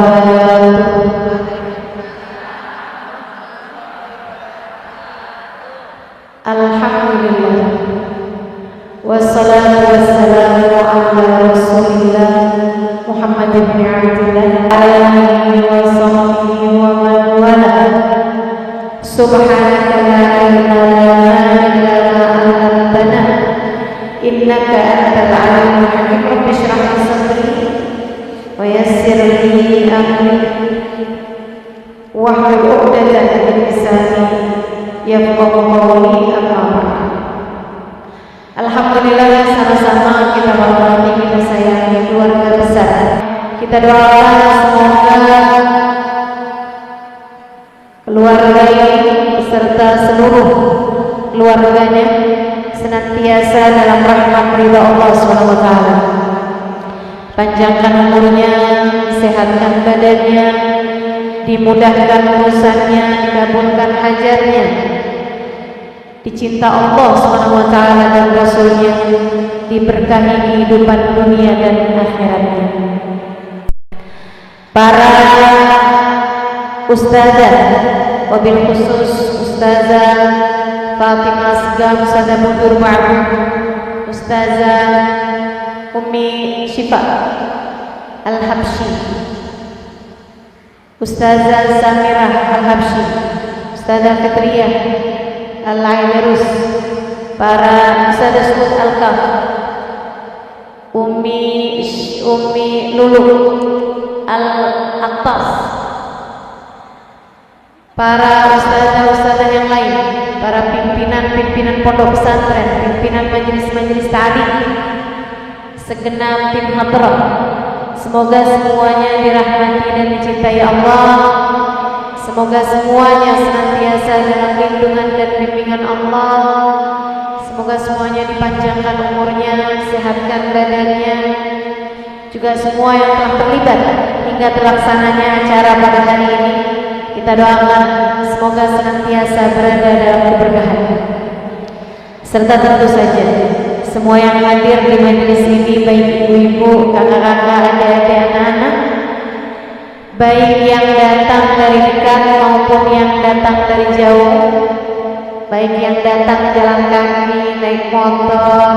wabarakatuh. Alhamdulillah, wassalatu wassalamu ala Rasulillah Muhammad ibn Abdillah alihi wa sahbihi wa man wala. Subhanaka la ilma lana illa ma 'allamtana innaka antal alimul hakim. Rabbi shrah li sadri wa yassir li amri wahlul 'uqdatam min lisani yafqahu qawli. Amma ba'd. Alhamdulillah, sama-sama kita hormati, kita sayangi keluarga besar. Kita doakan semoga keluarga ini beserta seluruh keluarganya senantiasa dalam rahmat ridha Allah SWT. Panjangkan umurnya, sehatkan badannya, dimudahkan urusannya, dikabulkan hajatnya, dicinta Allah SWT dan Rasulnya, diberkahi kehidupan dunia dan akhiratnya. Para ustazah, wabil khusus Ustazah Fatimah Asgam, Ustazah Budur Ma'ruf, Ustazah Ummi Syifa Al-Habsyi, Ustazah Samirah Al-Habsyi, Ustazah Fitriyah Al-Aidarus, para Ustazah Sud Al-Kaf, Ummi Lulu Al-Aqtas, para ustazah-ustazah yang lain, para pimpinan pondok pesantren, pimpinan majelis-majelis ta'lim, segenap tim hadrah, semoga semuanya dirahmati dan dicintai Allah. Semoga semuanya senantiasa dalam lindungan dan bimbingan Allah. Semoga semuanya dipanjangkan umurnya, sehatkan badannya. Juga semua yang telah terlibat hingga terlaksananya acara pada hari ini, kita doakan semoga senantiasa berada dalam keberkahan. Serta tentu saja semua yang hadir di majelis ini, baik ibu-ibu, kakak-kakak, adik-adik, anak-anak, baik yang datang dari dekat maupun yang datang dari jauh, baik yang datang jalan kaki, naik motor,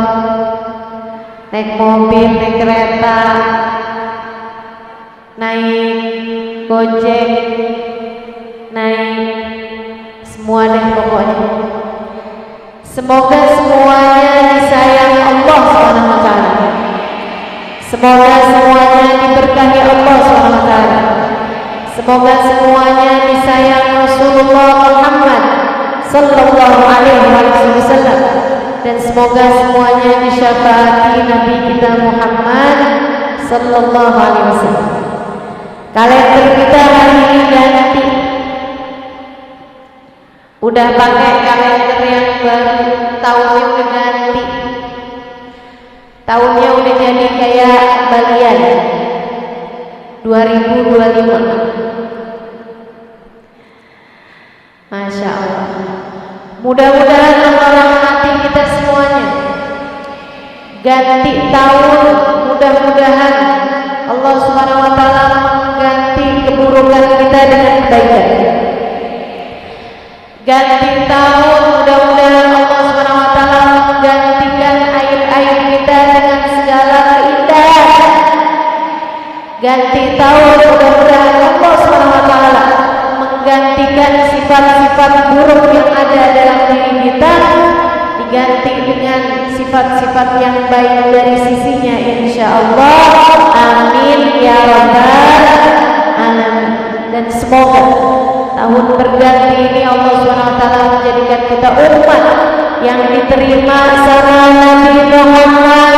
naik mobil, naik kereta, naik gojek, naik semua deh pokoknya. Semoga semuanya disayang Allah SWT. Semoga semuanya diberkahi Allah SWT. Semoga semuanya disayang Rasulullah Muhammad Sallallahu Alaihi Wasallam, dan semoga semuanya disyafaati Nabi kita Muhammad Sallallahu Alaihi Wasallam. Kalender kita hari ini ganti, udah pakai kalender yang baru, tahunnya udah ganti, tahunnya udah jadi kayak Balian 2025. Masya Allah. Mudah-mudahan Allah rahmati kita semuanya. Ganti tahun, mudah-mudahan Allah Subhanahu wa taala mengganti keburukan kita dengan kebaikan. Ganti tahun, mudah-mudahan Allah Subhanahu wa taala menggantikan aib-aib kita dengan segala keindahan. Ganti tahun, mudah-mudahan Allah Subhanahu wa taala menggantikan sifat-sifat buruk yang ada dalam diri kita, diganti dengan sifat-sifat yang baik dari sisinya, insyaallah. Amin ya rabbal alamin. Dan semoga tahun berganti ini Allah SWT menjadikan kita umat yang diterima sama Nabi Muhammad.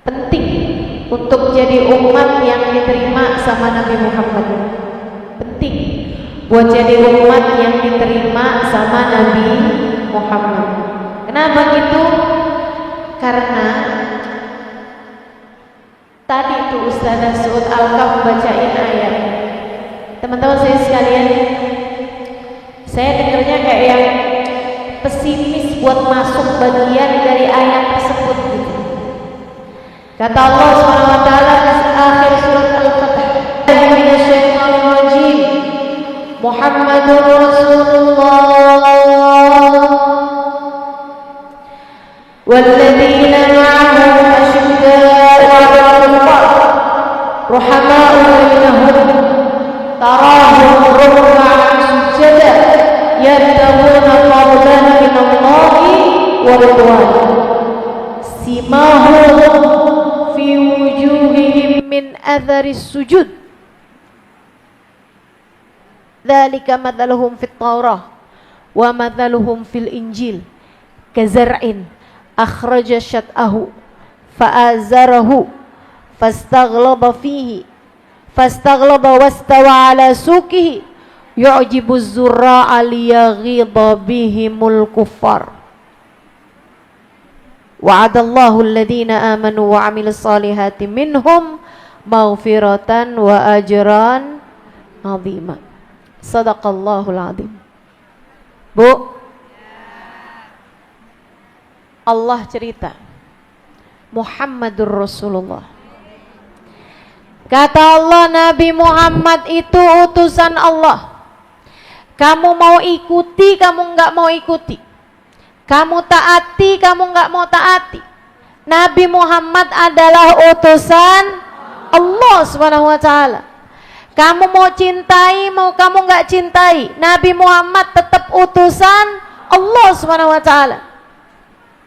Penting untuk jadi umat yang diterima sama Nabi Muhammad. Penting buat jadi umat yang diterima sama Nabi Muhammad. Kenapa gitu? Karena tadi itu Ustazah Suud Al-Kaf bacain ayat. Teman-teman saya sekalian, saya dengarnya kayak yang pesimis buat masuk bagian dari ayat tersebut gitu. Kata Allah SWT والذين معه أشداء على الكفار رحماء بينهم تراهم ركعا سجدا يبتغون فضلا من الله ورضوانا سيماهم في وجوههم من أثر السجود ذلك مثلهم في التوراة ومثلهم في الإنجيل كزرع أخرج شطأه فآزره فاستغلظ واستوى على سوقه يعجب الزراع ليغيظ بهم الكفار وعد الله الذين آمنوا وعملوا الصالحات منهم مغفرة وأجرا عظيما Sadaqallahul azim. Bu, Allah cerita Muhammadur Rasulullah. Kata Allah, Nabi Muhammad itu utusan Allah. Kamu mau ikuti, kamu enggak mau ikuti. Kamu taati, kamu enggak mau taati. Nabi Muhammad adalah utusan Allah Subhanahu wa taala. Kamu mau cintai, mau kamu enggak cintai, Nabi Muhammad tetap utusan Allah Subhanahu wa taala.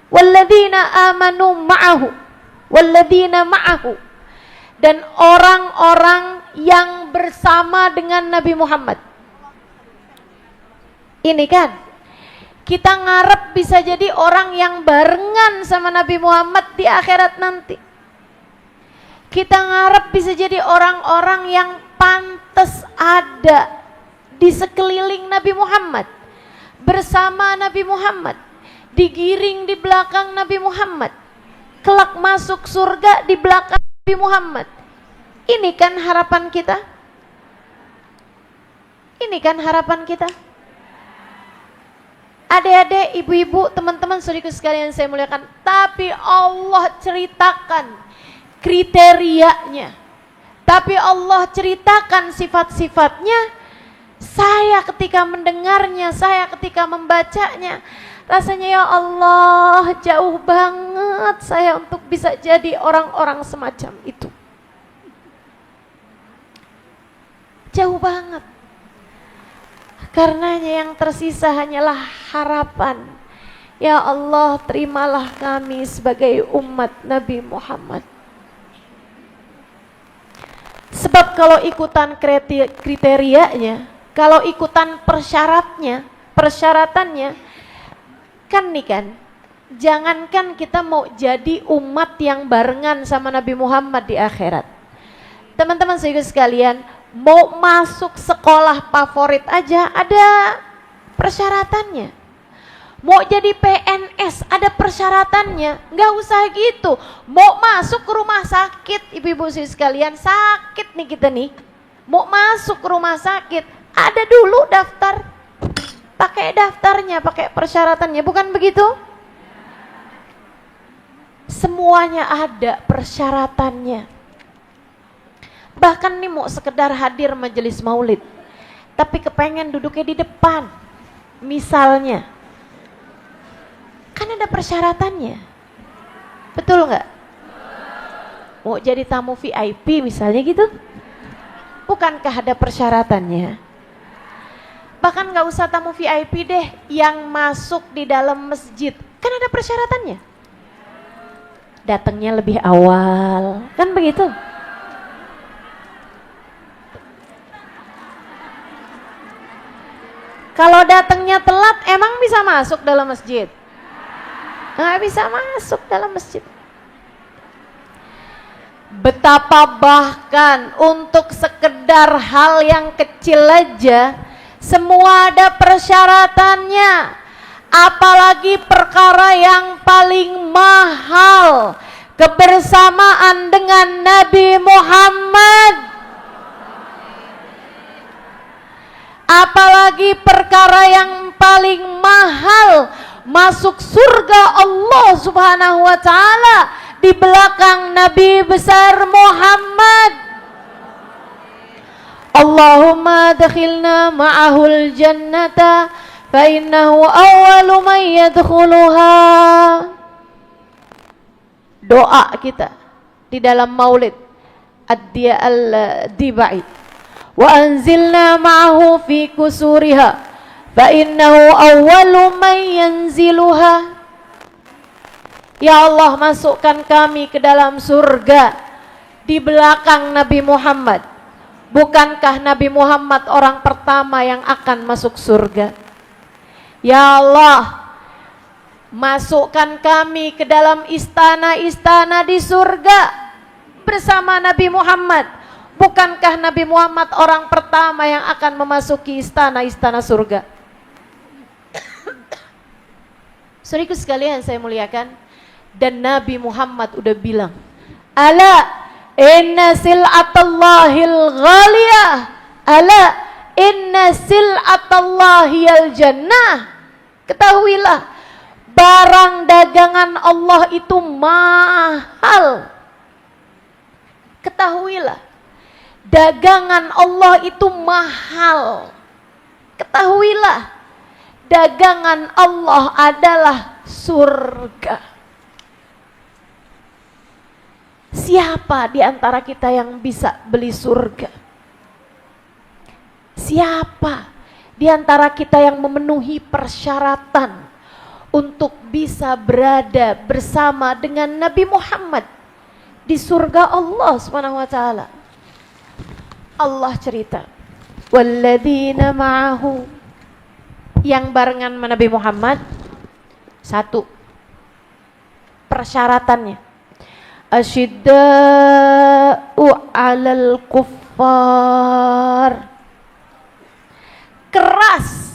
Walladzina amanu ma'ahu. Dan orang-orang yang bersama dengan Nabi Muhammad. Ini kan kita ngarep bisa jadi orang yang barengan sama Nabi Muhammad di akhirat nanti. Kita ngarep bisa jadi orang-orang yang pantas ada di sekeliling Nabi Muhammad, bersama Nabi Muhammad, digiring di belakang Nabi Muhammad, kelak masuk surga di belakang Nabi Muhammad. Ini kan harapan kita. Ini kan harapan kita. Adik-adik, ibu-ibu, teman-teman saudaraku sekalian saya muliakan, tapi Allah ceritakan kriterianya. Tapi Allah ceritakan sifat-sifatnya. Saya ketika mendengarnya, saya ketika membacanya, rasanya ya Allah, jauh banget saya untuk bisa jadi orang-orang semacam itu. Jauh banget. Karenanya yang tersisa hanyalah harapan. Ya Allah, terimalah kami sebagai umat Nabi Muhammad. Sebab kalau ikutan kriterianya, kalau ikutan persyaratannya, kan nih kan, jangankan kita mau jadi umat yang barengan sama Nabi Muhammad di akhirat. Teman-teman sekalian, mau masuk sekolah favorit aja ada persyaratannya. Mau jadi PNS ada persyaratannya, nggak usah gitu. Mau masuk ke rumah sakit, ibu-ibu sekalian, sakit nih kita nih, mau masuk ke rumah sakit, ada dulu daftar, pakai daftarnya, pakai persyaratannya, bukan begitu? Semuanya ada persyaratannya. Bahkan nih mau sekedar hadir majelis maulid, tapi kepengen duduknya di depan, misalnya, kan ada persyaratannya, betul nggak? Mau jadi tamu VIP misalnya gitu, bukankah ada persyaratannya? Bahkan nggak usah tamu VIP deh, yang masuk di dalam masjid, kan ada persyaratannya. Datangnya lebih awal, kan begitu? Kalau datangnya telat, emang bisa masuk dalam masjid? Nggak bisa masuk dalam masjid. Betapa bahkan untuk sekedar hal yang kecil aja, semua ada persyaratannya. Apalagi perkara yang paling mahal, kebersamaan dengan Nabi Muhammad. Apalagi perkara yang paling mahal, masuk surga Allah Subhanahu wa taala di belakang Nabi besar Muhammad. Allahumma adkhilna ma'ahul jannata fa innahu awwalu man yadkhuluha. doa kita di dalam maulid Ad-Dibai. Wa anzilna ma'ahu fi kusuriha fa innahu awwalu man yanziluha. Ya Allah, masukkan kami ke dalam surga di belakang Nabi Muhammad. Bukankah Nabi Muhammad orang pertama yang akan masuk surga? Ya Allah, masukkan kami ke dalam istana-istana di surga bersama Nabi Muhammad. Bukankah Nabi Muhammad orang pertama yang akan memasuki istana-istana surga? Saudaraku sekalian saya muliakan, dan Nabi Muhammad udah bilang, ala inna sil'atallahil ghaliyah, ala inna sil'atallahil jannah. Ketahuilah, barang dagangan Allah itu mahal. Ketahuilah, dagangan Allah itu mahal. Ketahuilah, dagangan Allah adalah surga. Siapa di antara kita yang bisa beli surga? Siapa di antara kita yang memenuhi persyaratan untuk bisa berada bersama dengan Nabi Muhammad di surga Allah Subhanahu wa taala? Allah cerita, walladzina ma'ahu, yang barengan Nabi Muhammad, satu persyaratannya, asyidda'u 'alal kuffar, keras,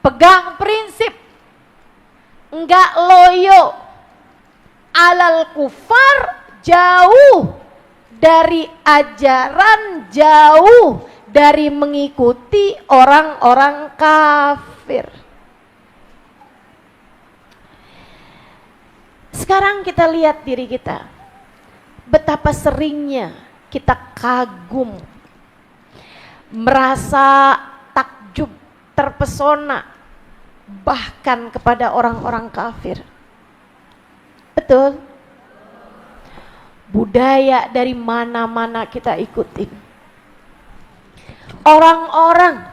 pegang prinsip, enggak loyo, alal kufar, jauh dari ajaran, jauh dari mengikuti orang-orang kafir. Sekarang kita lihat diri kita, betapa seringnya kita kagum, merasa takjub, terpesona, bahkan kepada orang-orang kafir. Betul? Budaya dari mana-mana kita ikutin. Orang-orang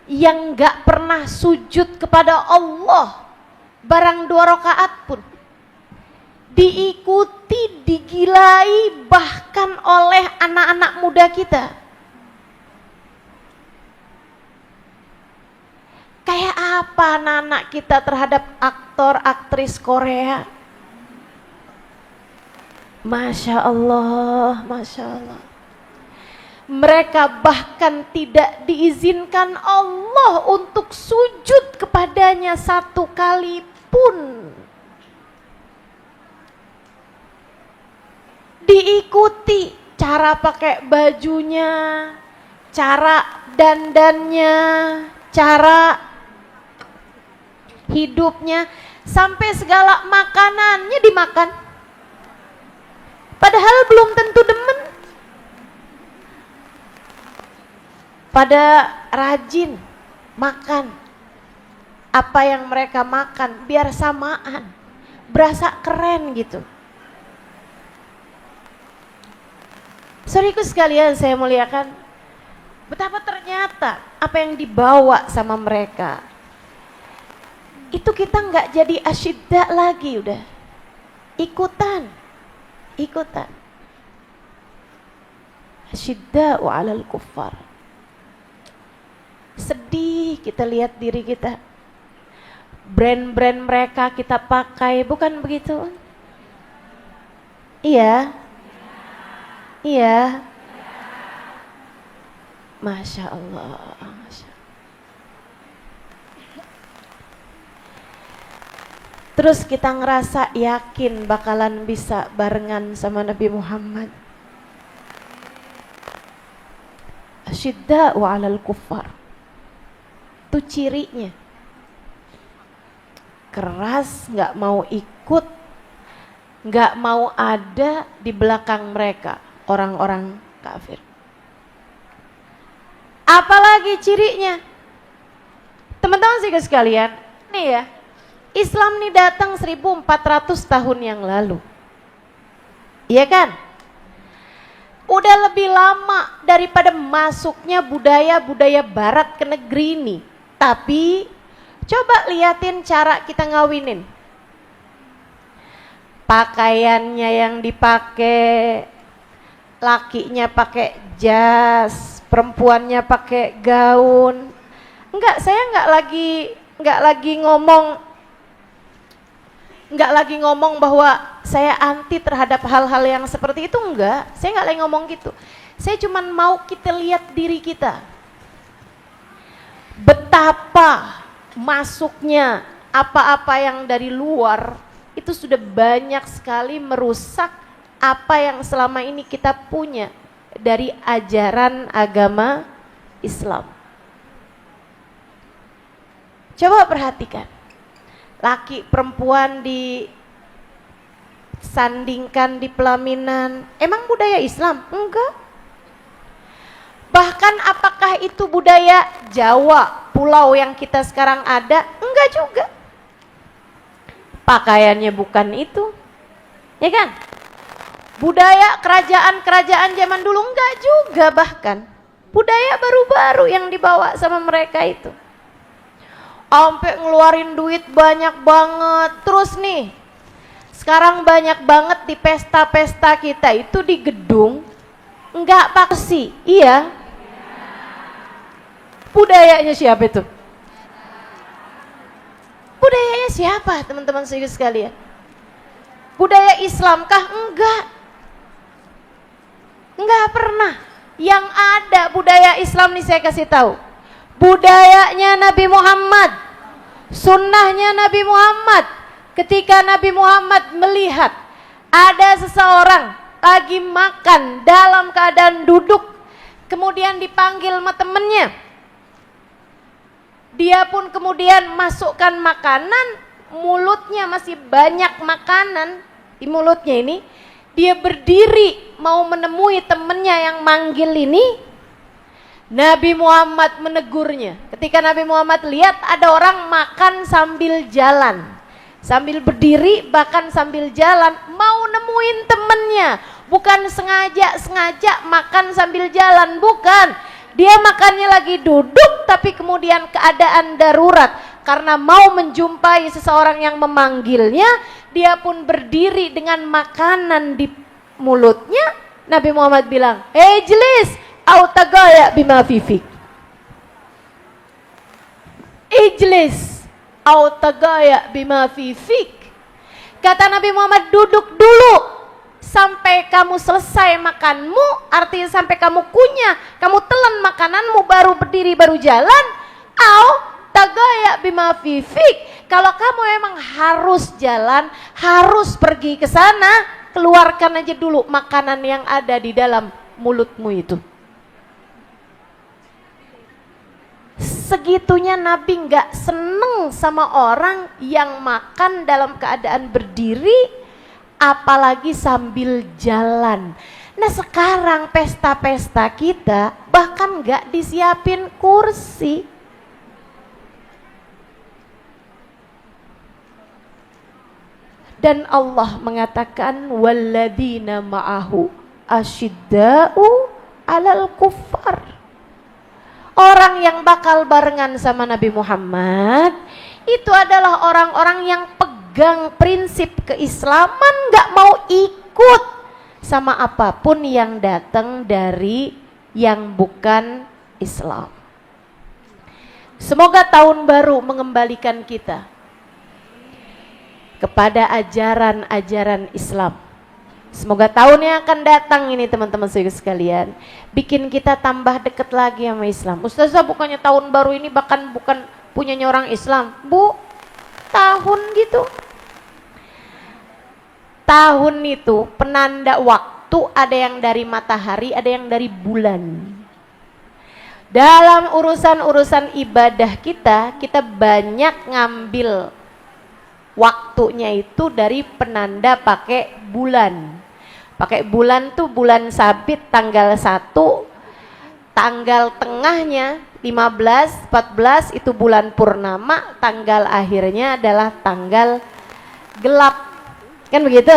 yang gak pernah sujud kepada Allah barang 2 rakaat pun diikuti, digilai bahkan oleh anak-anak muda kita. Kayak apa anak-anak kita terhadap aktor aktris Korea? Masya Allah, Masya Allah. Mereka bahkan tidak diizinkan Allah untuk sujud kepadanya 1 kali pun. Diikuti cara pakai bajunya, cara dandannya, cara hidupnya, sampai segala makanannya dimakan. Padahal belum tentu demen. Pada rajin makan apa yang mereka makan biar samaan, berasa keren gitu. Saudaraku sekalian saya muliakan, betapa ternyata apa yang dibawa sama mereka itu kita nggak jadi asyidda lagi, udah ikutan. Asyidda wa 'alal kuffar. Sedih kita lihat diri kita, brand-brand mereka kita pakai, bukan begitu? Iya. Masya Allah, Masya Allah. Terus kita ngerasa yakin bakalan bisa barengan sama Nabi Muhammad. Asyidda wa 'alal kuffar. Itu cirinya. Keras, gak mau ikut, gak mau ada di belakang mereka, orang-orang kafir. Apalagi cirinya? Teman-teman sekalian, nih ya, Islam nih datang 1400 tahun yang lalu. Iya kan? Udah lebih lama daripada masuknya budaya-budaya barat ke negeri ini. Tapi coba liatin cara kita ngawinin. Pakaiannya yang dipakai, lakinya pakai jas, perempuannya pakai gaun. Enggak, saya enggak lagi ngomong bahwa saya anti terhadap hal-hal yang seperti itu, enggak. Saya enggak lagi ngomong gitu. Saya cuma mau kita lihat diri kita. Betapa masuknya apa-apa yang dari luar itu sudah banyak sekali merusak apa yang selama ini kita punya dari ajaran agama Islam. Coba perhatikan. Laki perempuan disandingkan di pelaminan. Emang budaya Islam? Enggak. Bahkan apakah itu budaya Jawa, pulau yang kita sekarang ada? Enggak juga. Pakaiannya bukan itu. Ya kan? Budaya kerajaan-kerajaan zaman dulu enggak juga bahkan. Budaya baru-baru yang dibawa sama mereka itu. Sampai ngeluarin duit banyak banget. Terus nih, sekarang banyak banget di pesta-pesta kita itu di gedung enggak paksi. Iya. Budayanya siapa itu? Budayanya siapa teman-teman sekalian? Budaya Islamkah? Enggak. Enggak pernah. Yang ada budaya Islam nih saya kasih tahu. Budayanya Nabi Muhammad, sunnahnya Nabi Muhammad. Ketika Nabi Muhammad melihat ada seseorang lagi makan dalam keadaan duduk, kemudian dipanggil sama temennya, dia pun kemudian masukkan makanan, mulutnya masih banyak makanan di mulutnya ini, dia berdiri mau menemui temennya yang manggil ini. Nabi Muhammad menegurnya. Ketika Nabi Muhammad lihat ada orang makan sambil jalan, sambil berdiri bahkan sambil jalan, mau nemuin temennya. Bukan sengaja makan sambil jalan, bukan. Dia makannya lagi duduk tapi kemudian keadaan darurat. Karena mau menjumpai seseorang yang memanggilnya, dia pun berdiri dengan makanan di mulutnya. Nabi Muhammad bilang, "Ijlis au tagaya bima fifik." Ijlis au tagaya bima fifik. Kata Nabi Muhammad, duduk dulu sampai kamu selesai makanmu, artinya sampai kamu kunyah, kamu telan makananmu, baru berdiri, baru jalan. Au tagaya bima fifik. Kalau kamu emang harus jalan, harus pergi ke sana, keluarkan aja dulu makanan yang ada di dalam mulutmu itu. Segitunya Nabi nggak seneng sama orang yang makan dalam keadaan berdiri, apalagi sambil jalan. Nah sekarang pesta-pesta kita bahkan nggak disiapin kursi. Dan Allah mengatakan walladzina ma'ahu asyidda'u 'alal kuffar. Orang yang bakal barengan sama Nabi Muhammad itu adalah orang-orang yang pegang prinsip keislaman, gak mau ikut sama apapun yang datang dari yang bukan Islam. Semoga tahun baru mengembalikan kita kepada ajaran-ajaran Islam. Semoga tahun yang akan datang ini teman-teman sekalian bikin kita tambah dekat lagi sama Islam. Ustazah, bukannya tahun baru ini bukan punyanya orang Islam? Bu, tahun gitu. Tahun itu penanda waktu, ada yang dari matahari, ada yang dari bulan. Dalam urusan-urusan ibadah kita banyak ngambil waktunya itu dari penanda pakai bulan. Pakai bulan tuh bulan sabit tanggal 1, tanggal tengahnya 15, 14 itu bulan purnama, tanggal akhirnya adalah tanggal gelap. Kan begitu?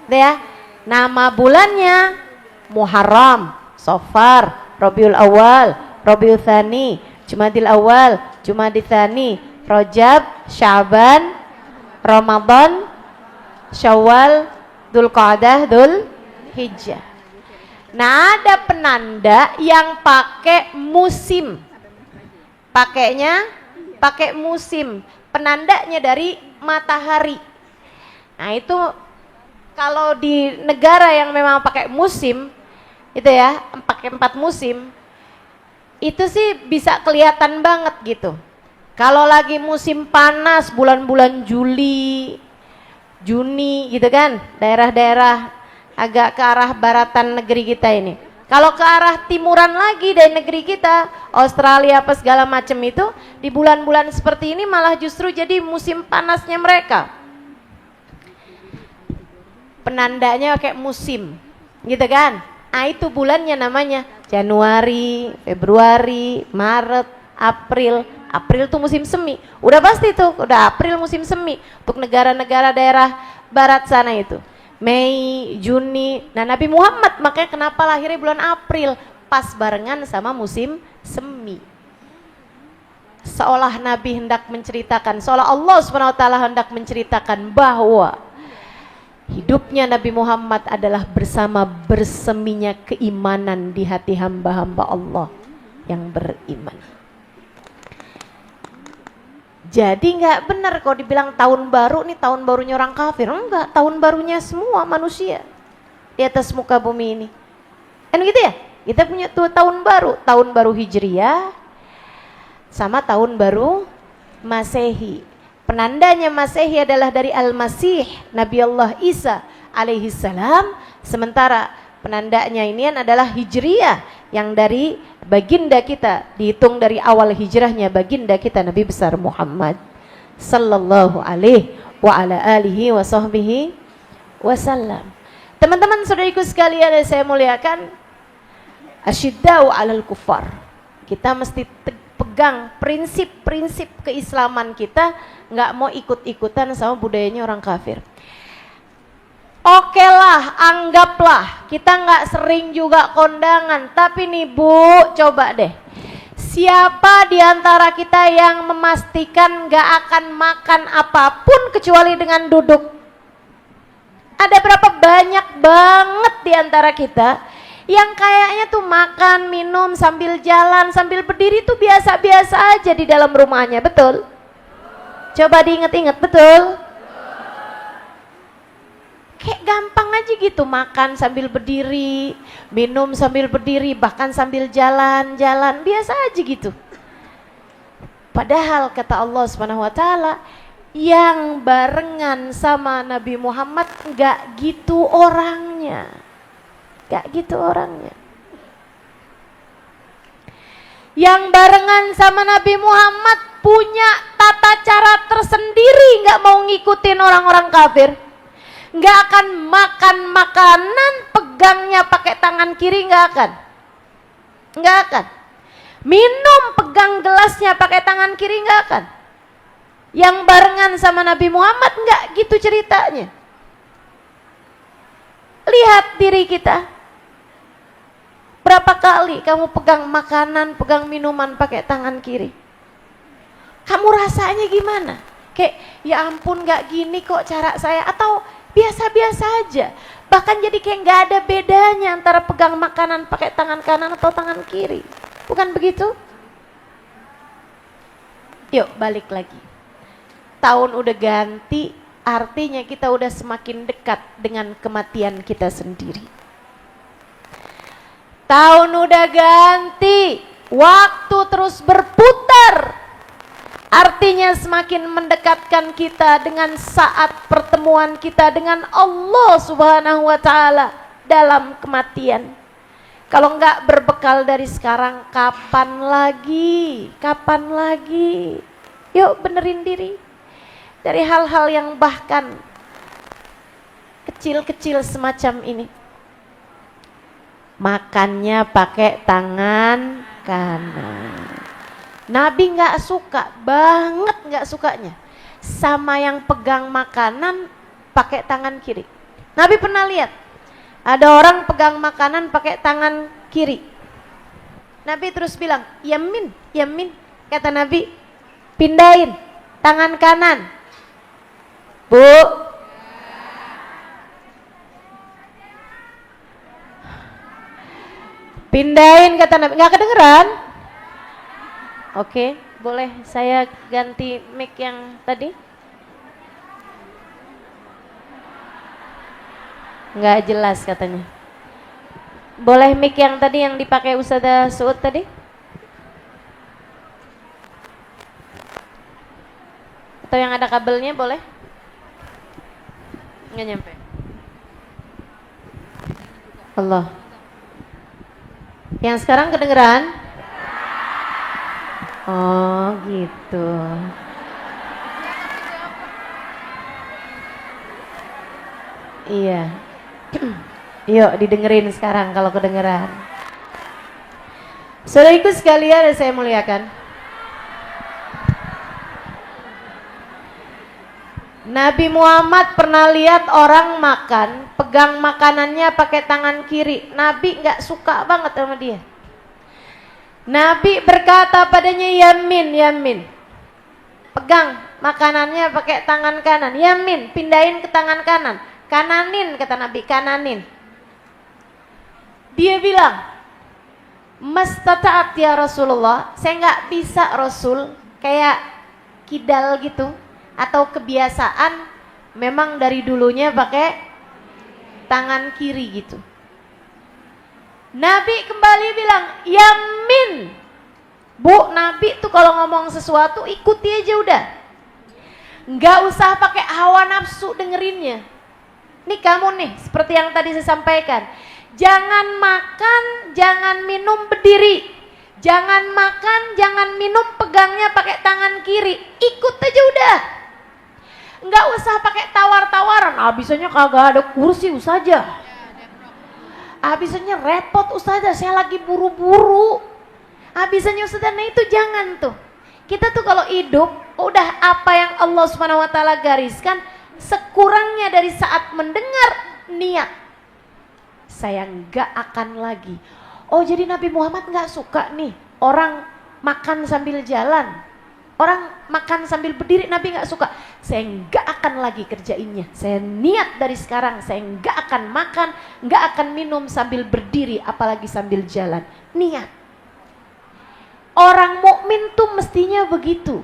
Ya. Nama bulannya Muharram, Safar, Rabiul Awal, Rabiul Tsani, Jumadil Awal, Jumadil Tsani, Rajab, Sya'ban, Ramadan, Syawal, Dzulqa'dah, Dzulhijjah. Nah, ada penanda yang pakai musim. Pakainya pakai musim. Penandanya dari matahari. Nah, itu kalau di negara yang memang pakai musim, itu ya, pakai 4 musim, itu sih bisa kelihatan banget gitu. Kalau lagi musim panas, bulan-bulan Juli, Juni gitu kan, daerah-daerah agak ke arah baratan negeri kita ini. Kalau ke arah timuran lagi dari negeri kita, Australia apa segala macam itu, di bulan-bulan seperti ini malah justru jadi musim panasnya mereka. Penandanya kayak musim, gitu kan? Nah, itu bulannya namanya Januari, Februari, Maret, April. April tuh musim semi. Udah pasti tuh, udah April musim semi untuk negara-negara daerah barat sana itu. Mei, Juni. Nah, Nabi Muhammad makanya kenapa lahirnya bulan April, pas barengan sama musim semi. Seolah Nabi hendak menceritakan, seolah Allah SWT hendak menceritakan bahwa hidupnya Nabi Muhammad adalah bersama berseminya keimanan di hati hamba-hamba Allah yang beriman. Jadi nggak benar kalau dibilang tahun baru nih tahun barunya orang kafir. Enggak, tahun barunya semua manusia di atas muka bumi ini. Kan gitu ya? Kita punya tuh tahun baru Hijriyah sama tahun baru Masehi. Penandanya Masehi adalah dari Al-Masih, Nabi Allah Isa alaihi salam, sementara penandanya ini adalah Hijriyah yang dari baginda kita, dihitung dari awal hijrahnya baginda kita Nabi besar Muhammad sallallahu alaihi wa ala alihi wa sahbihi wasallam. Teman-teman saudariku sekalian yang saya muliakan, asyiddau alal kufar. Kita mesti pegang prinsip-prinsip keislaman kita, nggak mau ikut-ikutan sama budayanya orang kafir. Oke lah, anggaplah kita nggak sering juga kondangan, tapi nih Bu, coba deh, siapa di antara kita yang memastikan nggak akan makan apapun kecuali dengan duduk? Ada berapa banyak banget di antara kita yang kayaknya tuh makan, minum sambil jalan, sambil berdiri tuh biasa-biasa aja di dalam rumahnya, betul? Coba diingat-ingat, betul? Kayak gampang aja gitu, makan sambil berdiri, minum sambil berdiri, bahkan sambil jalan-jalan, biasa aja gitu. Padahal kata Allah SWT, yang barengan sama Nabi Muhammad nggak gitu orangnya. Gak gitu orangnya. Yang barengan sama Nabi Muhammad punya tata cara tersendiri, gak mau ngikutin orang-orang kafir. Gak akan makan makanan pegangnya pakai tangan kiri, gak akan. Gak akan. Minum pegang gelasnya pakai tangan kiri, gak akan. Yang barengan sama Nabi Muhammad gak gitu ceritanya. Lihat diri kita. Berapa kali kamu pegang makanan, pegang minuman pakai tangan kiri? Kamu rasanya gimana? Kayak ya ampun gak gini kok cara saya, atau biasa-biasa aja. Bahkan jadi kayak gak ada bedanya antara pegang makanan pakai tangan kanan atau tangan kiri. Bukan begitu? Yuk balik lagi. Tahun udah ganti, artinya kita udah semakin dekat dengan kematian kita sendiri. Tahun udah ganti, waktu terus berputar, artinya semakin mendekatkan kita dengan saat pertemuan kita dengan Allah Subhanahu wa Ta'ala dalam kematian. Kalau enggak berbekal dari sekarang, kapan lagi? Kapan lagi? Yuk benerin diri dari hal-hal yang bahkan kecil-kecil semacam ini. Makannya pakai tangan kanan. Nabi nggak suka, banget nggak sukanya sama yang pegang makanan pakai tangan kiri. Nabi pernah lihat ada orang pegang makanan pakai tangan kiri. Nabi terus bilang, yamin, yamin. Kata Nabi, pindahin tangan kanan. Bu, pindahin kata Nabi. Nggak kedengeran? Oke, boleh saya ganti mic yang tadi? Nggak jelas katanya. Boleh mic yang tadi yang dipakai Ustazah Suud tadi? Atau yang ada kabelnya boleh? Nggak nyampe. Allah. Yang sekarang kedengeran? Oh gitu. Iya. Yuk didengerin sekarang kalau kedengeran. Saudariku sekalian yang saya muliakan, Nabi Muhammad pernah lihat orang makan, pegang makanannya pakai tangan kiri. Nabi nggak suka banget sama dia. Nabi berkata padanya, yamin, yamin. Pegang makanannya pakai tangan kanan. Yamin, pindahin ke tangan kanan. Kananin kata Nabi, kananin. Dia bilang, mastata'at ya Rasulullah, saya nggak bisa Rasul, kayak kidal gitu, atau kebiasaan memang dari dulunya pakai tangan kiri gitu. Nabi kembali bilang, yamin. Bu, Nabi tuh kalau ngomong sesuatu ikuti aja udah, nggak usah pakai hawa nafsu dengerinnya. Nih kamu nih, seperti yang tadi saya sampaikan, jangan makan, jangan minum berdiri. Jangan makan, jangan minum pegangnya pakai tangan kiri. Ikut aja udah. Nggak usah pakai tawar-tawaran. Abisnya kagak ada kursi Ustazah. Abisnya repot Ustazah, saya lagi buru-buru. Abisnya Ustazah, nah itu jangan tuh. Kita tuh kalau hidup, udah apa yang Allah SWT gariskan, sekurangnya dari saat mendengar niat, saya nggak akan lagi. Oh jadi Nabi Muhammad nggak suka nih orang makan sambil jalan, orang makan sambil berdiri. Nabi nggak suka. Saya nggak akan lagi kerjainnya. Saya niat dari sekarang, saya nggak akan makan, nggak akan minum sambil berdiri, apalagi sambil jalan. Niat. Orang mukmin tuh mestinya begitu.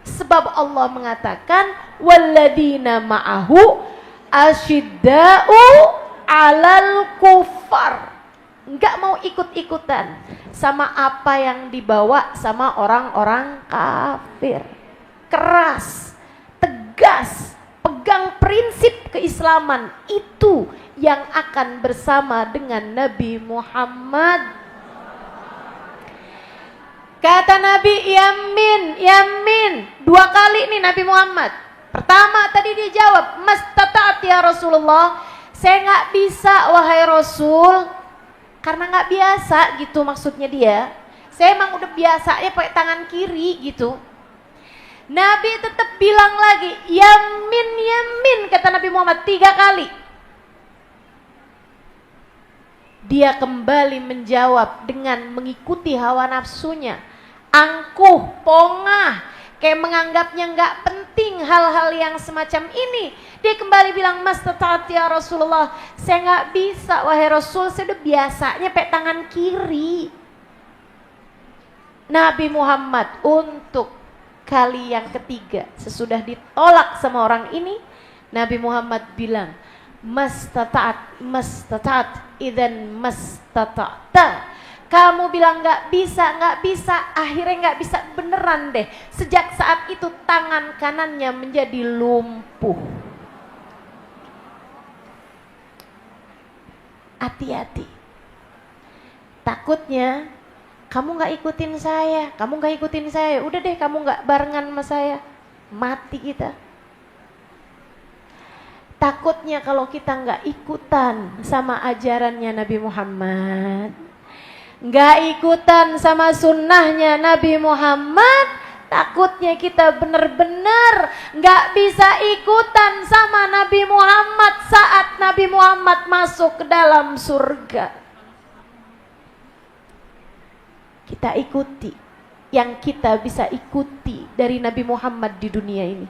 Sebab Allah mengatakan, walladzina ma'ahu asyidda'u 'alal kufar. Enggak mau ikut-ikutan sama apa yang dibawa sama orang-orang kafir. Keras, tegas, pegang prinsip keislaman, itu yang akan bersama dengan Nabi Muhammad. Kata Nabi, yamin, yamin. 2 kali nih Nabi Muhammad. Pertama tadi dia jawab, mastata'at ya Rasulullah, saya nggak bisa wahai Rasul, karena nggak biasa gitu maksudnya dia. Saya emang udah biasanya pakai tangan kiri gitu. Nabi tetap bilang lagi, yamin, yamin, kata Nabi Muhammad 3 kali. Dia kembali menjawab dengan mengikuti hawa nafsunya, angkuh, pongah, kayak menganggapnya nggak penting hal-hal yang semacam ini. Dia kembali bilang, mastata'at ya Rasulullah, saya nggak bisa wahai Rasul, saya udah biasanya pakai tangan kiri. Nabi Muhammad untuk kali yang ketiga, sesudah ditolak sama orang ini, Nabi Muhammad bilang, mastata'at, mastata'at, idzan mastata'ta. Kamu bilang nggak bisa, akhirnya nggak bisa beneran deh. Sejak saat itu tangan kanannya menjadi lumpuh. Hati-hati. Takutnya kamu nggak ikutin saya, udah deh kamu nggak barengan sama saya, mati kita. Takutnya kalau kita nggak ikutan sama ajarannya Nabi Muhammad, nggak ikutan sama sunnahnya Nabi Muhammad, takutnya kita benar-benar nggak bisa ikutan sama Nabi Muhammad saat Nabi Muhammad masuk ke dalam surga. Kita ikuti yang kita bisa ikuti dari Nabi Muhammad di dunia ini,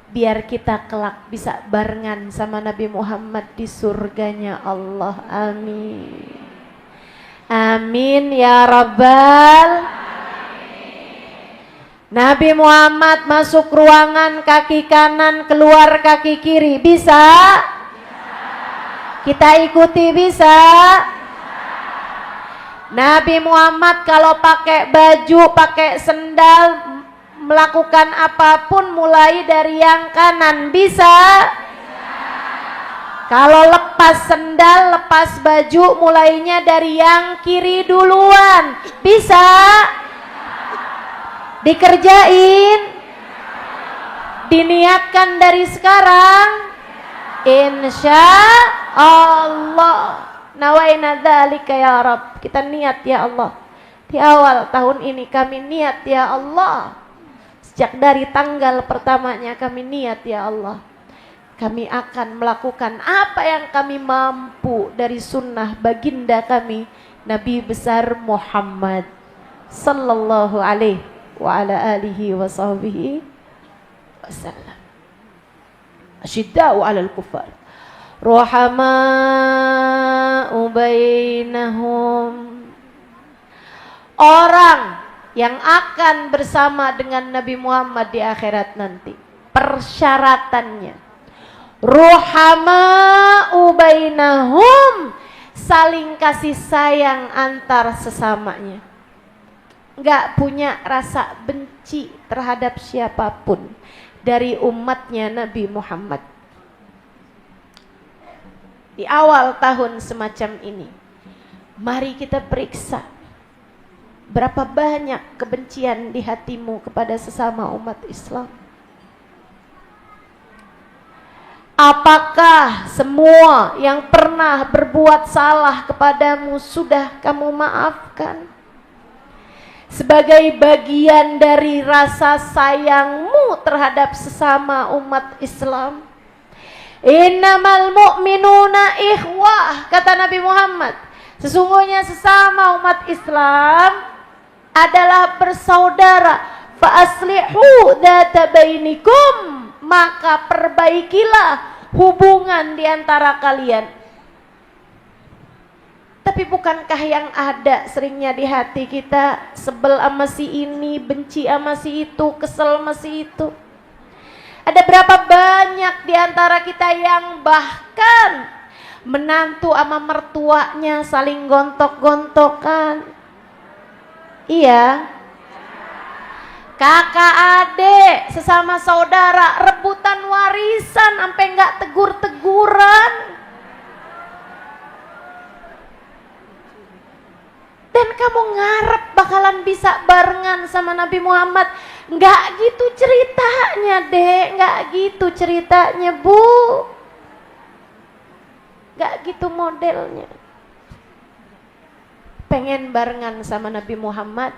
biar kita kelak bisa barengan sama Nabi Muhammad di surganya Allah. Amin. Amin ya Rabbal. Nabi Muhammad masuk ruangan kaki kanan, keluar kaki kiri, bisa? Kita ikuti, bisa? Nabi Muhammad kalau pakai baju, pakai sendal, melakukan apapun mulai dari yang kanan, bisa? Kalau lepas sendal, lepas baju, mulainya dari yang kiri duluan, bisa? Dikerjain, diniatkan dari sekarang, insya Allah. Nawaina dzalika ya Rabb. Kita niat ya Allah, di awal tahun ini kami niat ya Allah. Sejak dari tanggal pertamanya kami niat ya Allah, kami akan melakukan apa yang kami mampu dari sunnah baginda kami Nabi besar Muhammad sallallahu alaihi wa ala alihi wa sahbihi wasallam. Asyidda'u 'alal kuffar ruhama'u bainahum. Orang yang akan bersama dengan Nabi Muhammad di akhirat nanti, persyaratannya ruhama'u bainahum, saling kasih sayang antar sesamanya, nggak punya rasa benci terhadap siapapun dari umatnya Nabi Muhammad. Di awal tahun semacam ini, mari kita periksa berapa banyak kebencian di hatimu kepada sesama umat Islam. Apakah semua yang pernah berbuat salah kepadamu sudah kamu maafkan? Sebagai bagian dari rasa sayangmu terhadap sesama umat Islam. Innamal mu'minuna ikhwah, kata Nabi Muhammad. Sesungguhnya sesama umat Islam adalah bersaudara. Fa aslihu dzata bainikum, maka perbaikilah hubungan di antara kalian. Tapi bukankah yang ada seringnya di hati kita, sebel sama si ini, benci sama si itu, kesel sama si itu. Ada berapa banyak di antara kita yang bahkan menantu sama mertuanya saling gontok-gontokan. Iya. Kakak adik sesama saudara rebutan warisan sampai nggak tegur-teguran. Dan kamu ngarep bakalan bisa barengan sama Nabi Muhammad. Nggak gitu ceritanya dek, nggak gitu ceritanya bu. Nggak gitu modelnya. Pengen barengan sama Nabi Muhammad,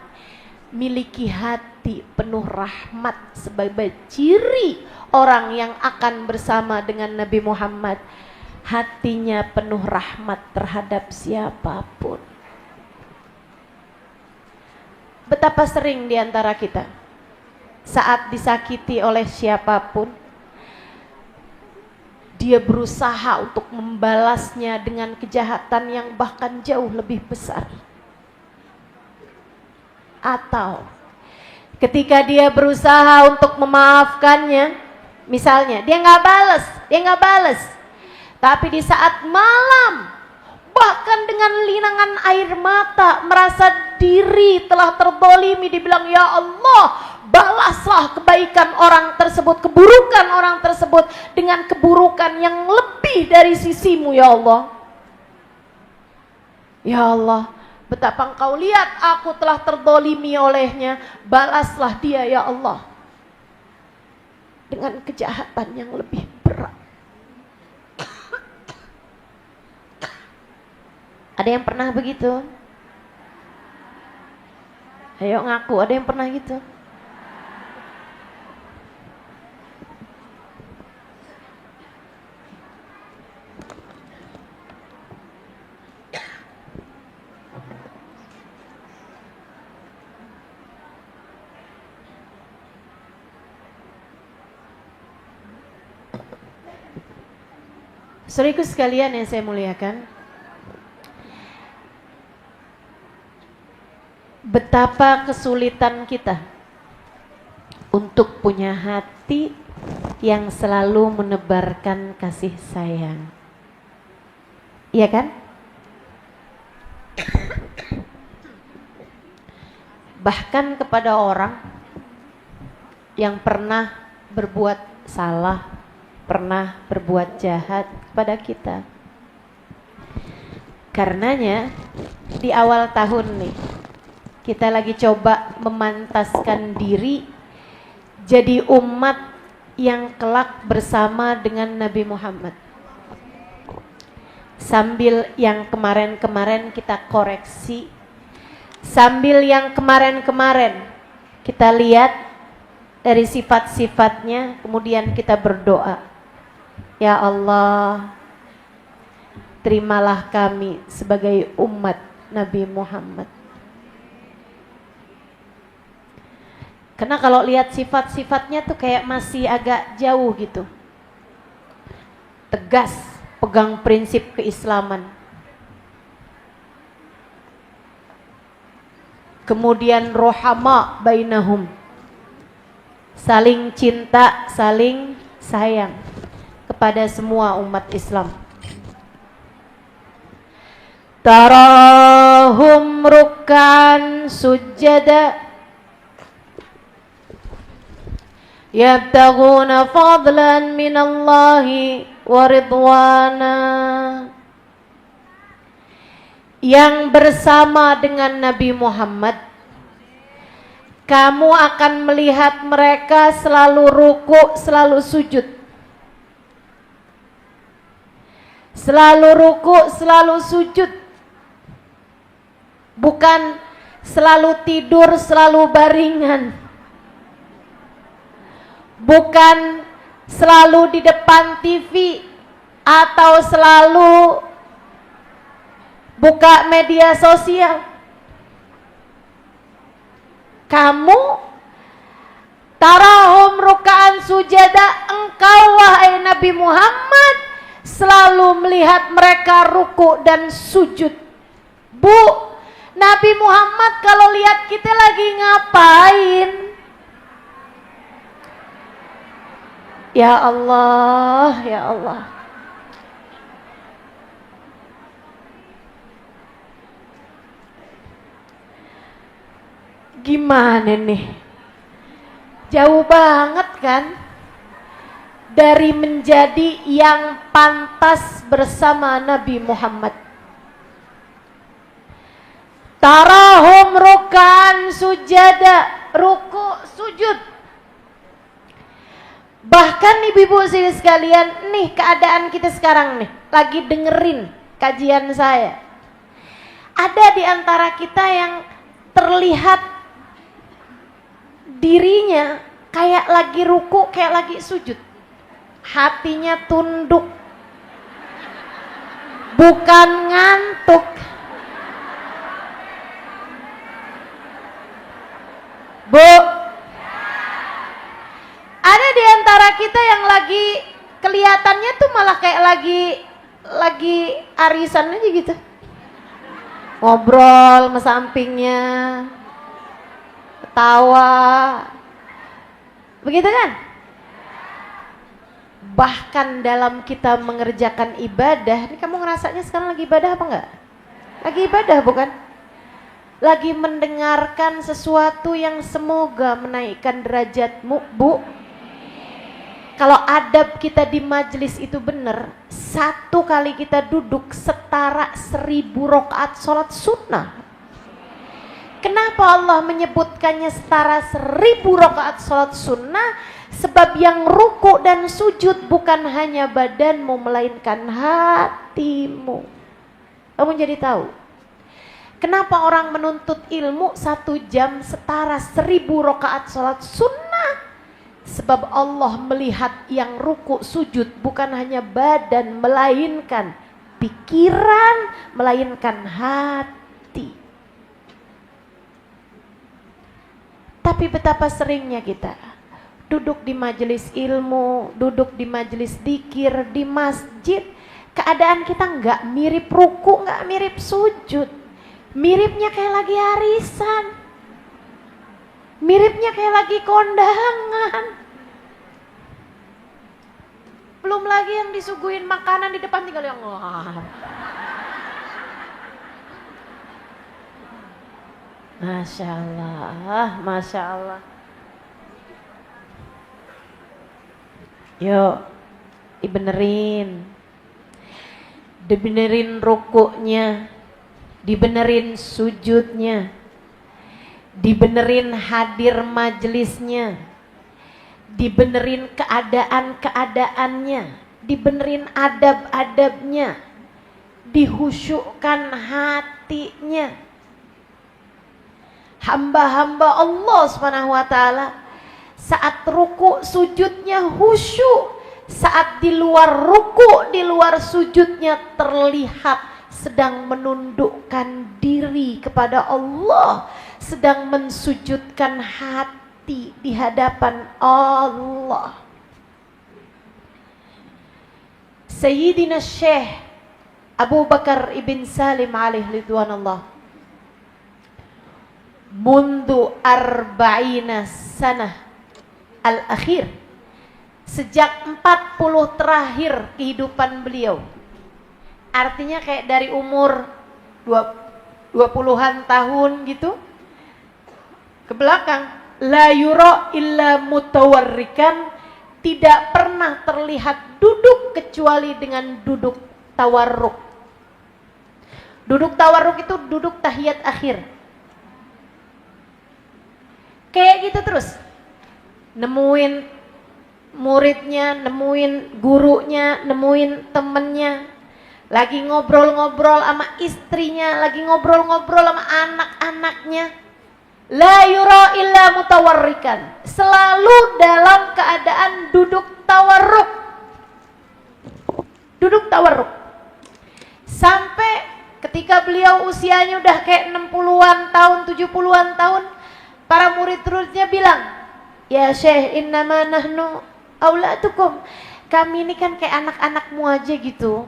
miliki hati penuh rahmat sebagai ciri orang yang akan bersama dengan Nabi Muhammad. Hatinya penuh rahmat terhadap siapapun. Betapa sering di antara kita saat disakiti oleh siapapun, dia berusaha untuk membalasnya dengan kejahatan yang bahkan jauh lebih besar. Atau ketika dia berusaha untuk memaafkannya, misalnya dia nggak balas, tapi di saat malam, bahkan dengan linangan air mata, merasa diri telah terdolimi, dibilang ya Allah, balaslah kebaikan orang tersebut, keburukan orang tersebut dengan keburukan yang lebih dari sisimu ya Allah. Ya Allah, betapa engkau lihat aku telah terdolimi olehnya, balaslah dia ya Allah dengan kejahatan yang lebih berat. Ada yang pernah begitu? Ayo ngaku, ada yang pernah gitu? Saudaraku sekalian yang saya muliakan, betapa kesulitan kita untuk punya hati yang selalu menebarkan kasih sayang. Iya kan? Bahkan kepada orang yang pernah berbuat salah, pernah berbuat jahat kepada kita. Karenanya di awal tahun nih, kita lagi coba memantaskan diri jadi umat yang kelak bersama dengan Nabi Muhammad. Sambil yang kemarin-kemarin kita koreksi, sambil yang kemarin-kemarin kita lihat dari sifat-sifatnya, kemudian kita berdoa, ya Allah, terimalah kami sebagai umat Nabi Muhammad. Karena kalau lihat sifat-sifatnya tuh kayak masih agak jauh gitu. Tegas, pegang prinsip keislaman. Kemudian rohama bainahum. Saling cinta, saling sayang kepada semua umat Islam. Tarahum ruk'an sujada yabtaghuna fadlan minallahi wa ridwana. Yang bersama dengan Nabi Muhammad, kamu akan melihat mereka selalu ruku, selalu sujud. Selalu ruku, selalu sujud. Bukan selalu tidur, selalu baringan. Bukan selalu di depan TV atau selalu buka media sosial. Kamu tarahum ruk'an sujada, engkau wahai Nabi Muhammad selalu melihat mereka ruku dan sujud. Bu, Nabi Muhammad kalau lihat kita lagi ngapain? Ya Allah, ya Allah. Gimana nih? Jauh banget kan dari menjadi yang pantas bersama Nabi Muhammad. Tarahum ruk'an sujada, ruku sujud. Bahkan ibu-ibu sekalian, nih keadaan kita sekarang nih, lagi dengerin kajian saya. Ada di antara kita yang terlihat dirinya kayak lagi ruku, kayak lagi sujud. Hatinya tunduk, bukan ngantuk. Bu, ada di antara kita yang lagi kelihatannya tuh malah kayak lagi arisan aja gitu. Ngobrol sama sampingnya, ketawa. Begitu kan? Bahkan dalam kita mengerjakan ibadah, ini kamu ngerasanya sekarang lagi ibadah apa enggak? Lagi ibadah bukan? Lagi mendengarkan sesuatu yang semoga menaikkan derajatmu, Bu. Kalau adab kita di majelis itu benar, satu kali kita duduk setara 1000 rakaat sholat sunnah. Kenapa Allah menyebutkannya setara 1000 rakaat sholat sunnah? Sebab yang ruku dan sujud bukan hanya badanmu, melainkan hatimu. Kamu jadi tahu, Kenapa orang menuntut ilmu 1 jam setara 1000 rakaat sholat sunnah? Sebab Allah melihat yang ruku sujud bukan hanya badan, melainkan pikiran, melainkan hati. Tapi betapa seringnya kita duduk di majelis ilmu, duduk di majelis dzikir, di masjid, keadaan kita nggak mirip ruku, nggak mirip sujud. Miripnya kayak lagi arisan, miripnya kayak lagi kondangan. Belum lagi yang disuguhin makanan di depan tinggal yang wah. Masya Allah, Masya Allah. Yuk, dibenerin rukuknya, dibenerin sujudnya, dibenerin hadir majelisnya, dibenerin keadaan-keadaannya, dibenerin adab-adabnya, dihusyukkan hatinya. Hamba-hamba Allah Subhanahu wa taala saat ruku sujudnya khusyuk, saat di luar ruku, di luar sujudnya terlihat sedang menundukkan diri kepada Allah, sedang mensujudkan hati di hadapan Allah. Sayyidina Syekh Abu Bakar ibn Salim alaihi ridwanullah, mundu arba'ina sanah al-akhir, sejak 40 terakhir kehidupan beliau, artinya kayak dari umur 20-an tahun gitu ke belakang, la yura illa mutawarrikan, tidak pernah terlihat duduk kecuali dengan duduk tawarruk. Duduk tawarruk itu duduk tahiyat akhir, kayak gitu terus, nemuin muridnya, nemuin gurunya, nemuin temennya, lagi ngobrol-ngobrol sama istrinya, lagi ngobrol-ngobrol sama anak-anaknya. La yura illa mutawarrikan, selalu dalam keadaan duduk tawarruk. Duduk tawarruk. Sampai ketika beliau usianya udah kayak 60-an tahun, 70-an tahun, para murid-muridnya bilang, ya Syekh, innama nahnu auladukum, kami ini kan kayak anak-anakmu aja gitu.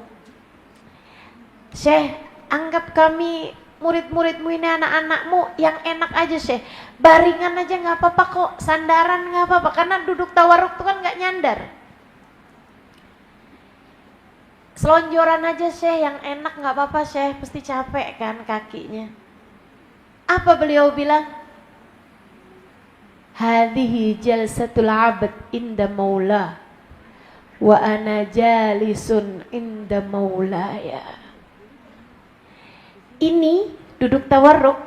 Syekh, anggap kami murid-muridmu ini anak-anakmu, yang enak aja Syekh, baringan aja nggak apa-apa kok, sandaran nggak apa-apa, karena duduk tawarruk tuh kan nggak nyandar. Selonjoran aja Syekh, yang enak nggak apa-apa Syekh, pasti capek kan kakinya. Apa beliau bilang? Hadhihi jalsatul abd inda maula wa ana jalisun inda maulaya. Ini duduk tawarruk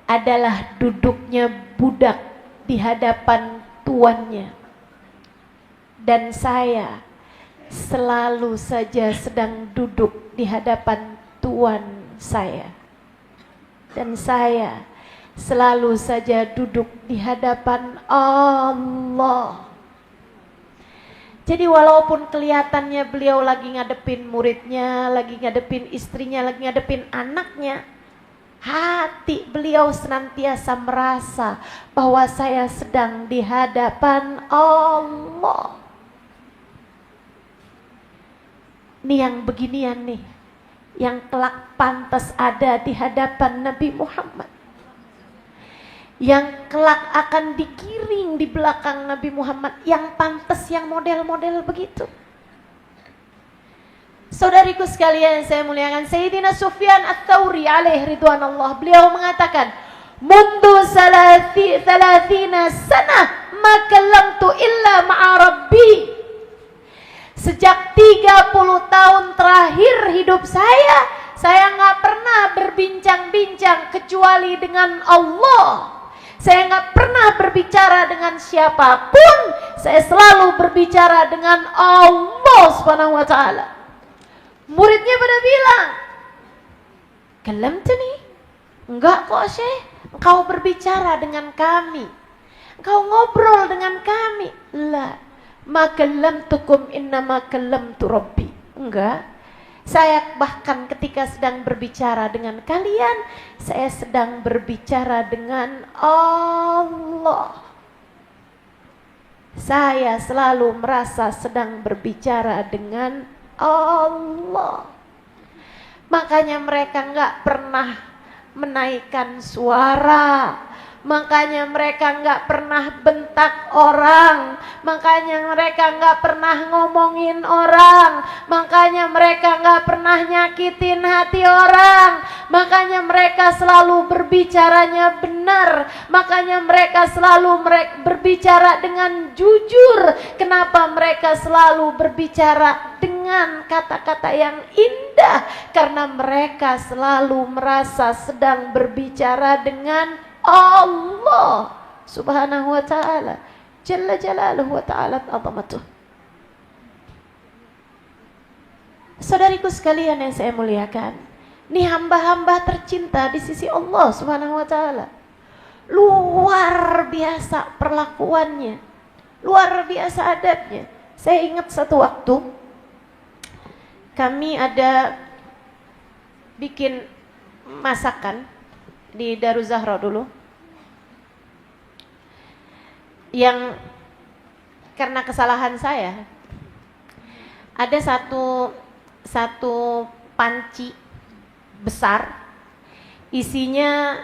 adalah duduknya budak di hadapan tuannya, dan saya selalu saja sedang duduk di hadapan tuan saya, dan saya selalu saja duduk di hadapan Allah. Jadi walaupun kelihatannya beliau lagi ngadepin muridnya, lagi ngadepin istrinya, lagi ngadepin anaknya, hati beliau senantiasa merasa bahwa saya sedang di hadapan Allah. Ini yang beginian nih, yang kelak pantas ada di hadapan Nabi Muhammad, yang kelak akan dikiring di belakang Nabi Muhammad, yang pantas, yang model-model begitu. Saudariku sekalian saya muliakan, Sayyidina Sufyan Ats-Tsauri alaihi ridwanullah, beliau mengatakan, mundu thalathina sanah ma kallamtu illa ma'a rabbi. Sejak 30 tahun terakhir hidup saya nggak pernah berbincang-bincang kecuali dengan Allah. Saya nggak pernah berbicara dengan siapapun, saya selalu berbicara dengan Allah Subhanahu wa taala. Muridnya pada bilang, "Kallamtani?" Enggak kok Syekh, engkau berbicara dengan kami, engkau ngobrol dengan kami. La, ma kallamtukum innama kallamtu rabbi. Enggak, saya bahkan ketika sedang berbicara dengan kalian, saya sedang berbicara dengan Allah. Saya selalu merasa sedang berbicara dengan Allah. Makanya mereka enggak pernah menaikkan suara, makanya mereka nggak pernah bentak orang, makanya mereka nggak pernah ngomongin orang, makanya mereka nggak pernah nyakitin hati orang, makanya mereka selalu berbicaranya benar, makanya mereka selalu berbicara dengan jujur. Kenapa mereka selalu berbicara dengan kata-kata yang indah? Karena mereka selalu merasa sedang berbicara dengan Allah subhanahu wa ta'ala, jalla jalaluhu wa ta'ala azamatuh. Saudariku sekalian yang saya muliakan, ini hamba-hamba tercinta di sisi Allah subhanahu wa ta'ala. Luar biasa perlakuannya, luar biasa adabnya. Saya ingat satu waktu kami ada bikin masakan di Daruz Zahra dulu, yang karena kesalahan saya ada satu panci besar isinya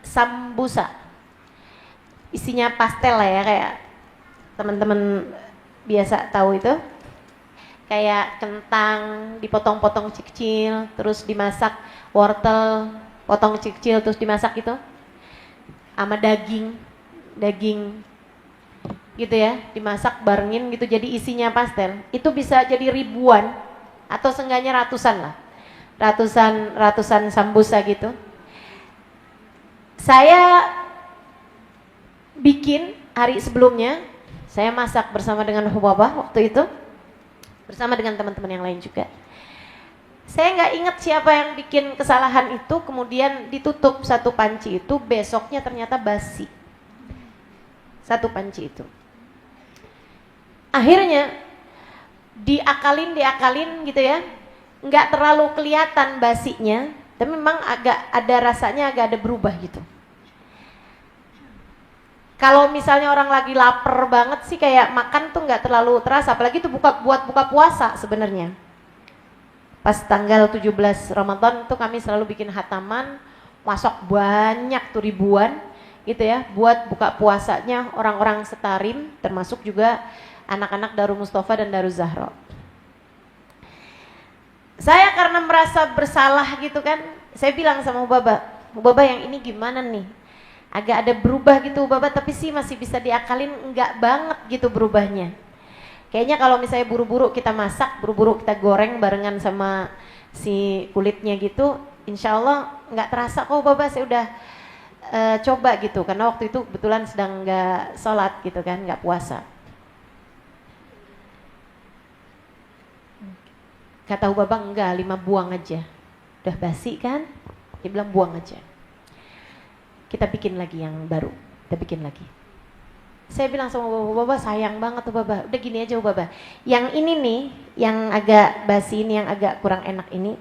sambusa, isinya pastel lah ya, kayak teman-teman biasa tahu itu, kayak kentang dipotong-potong kecil, terus dimasak, wortel potong kecil terus dimasak gitu, sama daging gitu ya, dimasak barengin gitu, jadi isinya pastel. Itu bisa jadi ribuan atau seenggaknya ratusan lah, ratusan sambusa gitu. Saya bikin hari sebelumnya, saya masak bersama dengan Hubabah waktu itu, bersama dengan teman-teman yang lain juga. Saya nggak ingat siapa yang bikin kesalahan itu, kemudian ditutup satu panci itu, besoknya ternyata basi satu panci itu. Akhirnya diakalin gitu ya, nggak terlalu kelihatan basinya, tapi memang agak ada rasanya, agak ada berubah gitu. Kalau misalnya orang lagi lapar banget sih, kayak makan tuh nggak terlalu terasa, apalagi itu buat buka puasa sebenarnya. Pas tanggal 17 Ramadan itu kami selalu bikin hataman, masak banyak tuh, ribuan gitu ya, buat buka puasanya orang-orang Setarim, termasuk juga anak-anak Darul Mustafa dan Daruz Zahra. Saya karena merasa bersalah gitu kan, saya bilang sama Baba yang ini gimana nih? Agak ada berubah gitu Baba, tapi sih masih bisa diakalin, enggak banget gitu berubahnya. Kayaknya kalau misalnya buru-buru kita masak, buru-buru kita goreng barengan sama si kulitnya gitu, insya Allah nggak terasa kok Baba. Saya udah coba gitu, karena waktu itu kebetulan sedang nggak sholat gitu kan, nggak puasa. Kata Baba enggak, 5 buang aja, udah basi kan, dia bilang buang aja. Kita bikin lagi yang baru, kita bikin lagi. Saya bilang sama Baba, sayang banget tuh Baba, udah gini aja Baba, yang ini nih, yang agak basi ini, yang agak kurang enak ini,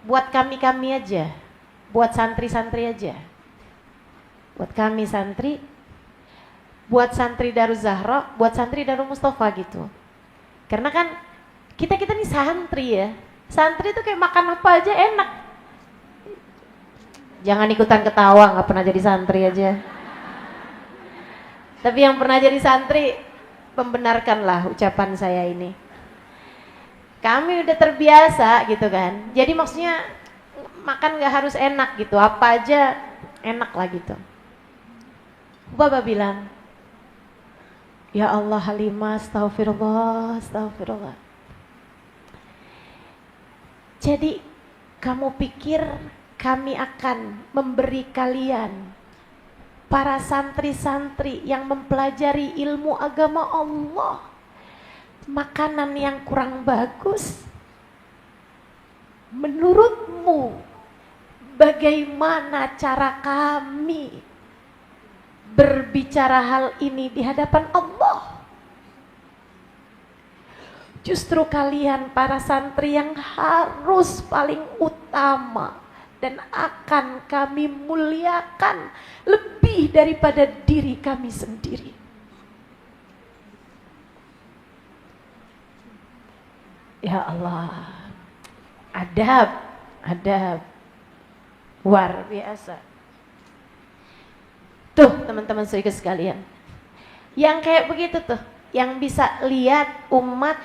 buat kami aja, buat santri-santri aja, buat kami santri, buat santri Daruz Zahra, buat santri Darul Mustafa gitu. Karena kan kita nih santri ya, santri tuh kayak makan apa aja enak. Jangan ikutan ketawa, nggak pernah jadi santri aja. Tapi yang pernah jadi santri, membenarkanlah ucapan saya ini. Kami udah terbiasa gitu kan. Jadi maksudnya makan gak harus enak gitu, apa aja enak lah gitu. Baba bilang, ya Allah Halimah, astagfirullah. Jadi kamu pikir kami akan memberi kalian, para santri-santri yang mempelajari ilmu agama Allah, makanan yang kurang bagus? Menurutmu ilmu bagaimana cara kami berbicara hal ini di hadapan Allah. Justru kalian para santri yang harus paling utama dan akan kami muliakan lebih daripada diri kami sendiri. Ya Allah, adab luar biasa. Tuh teman-teman saudara sekalian, yang kayak begitu tuh, yang bisa lihat umat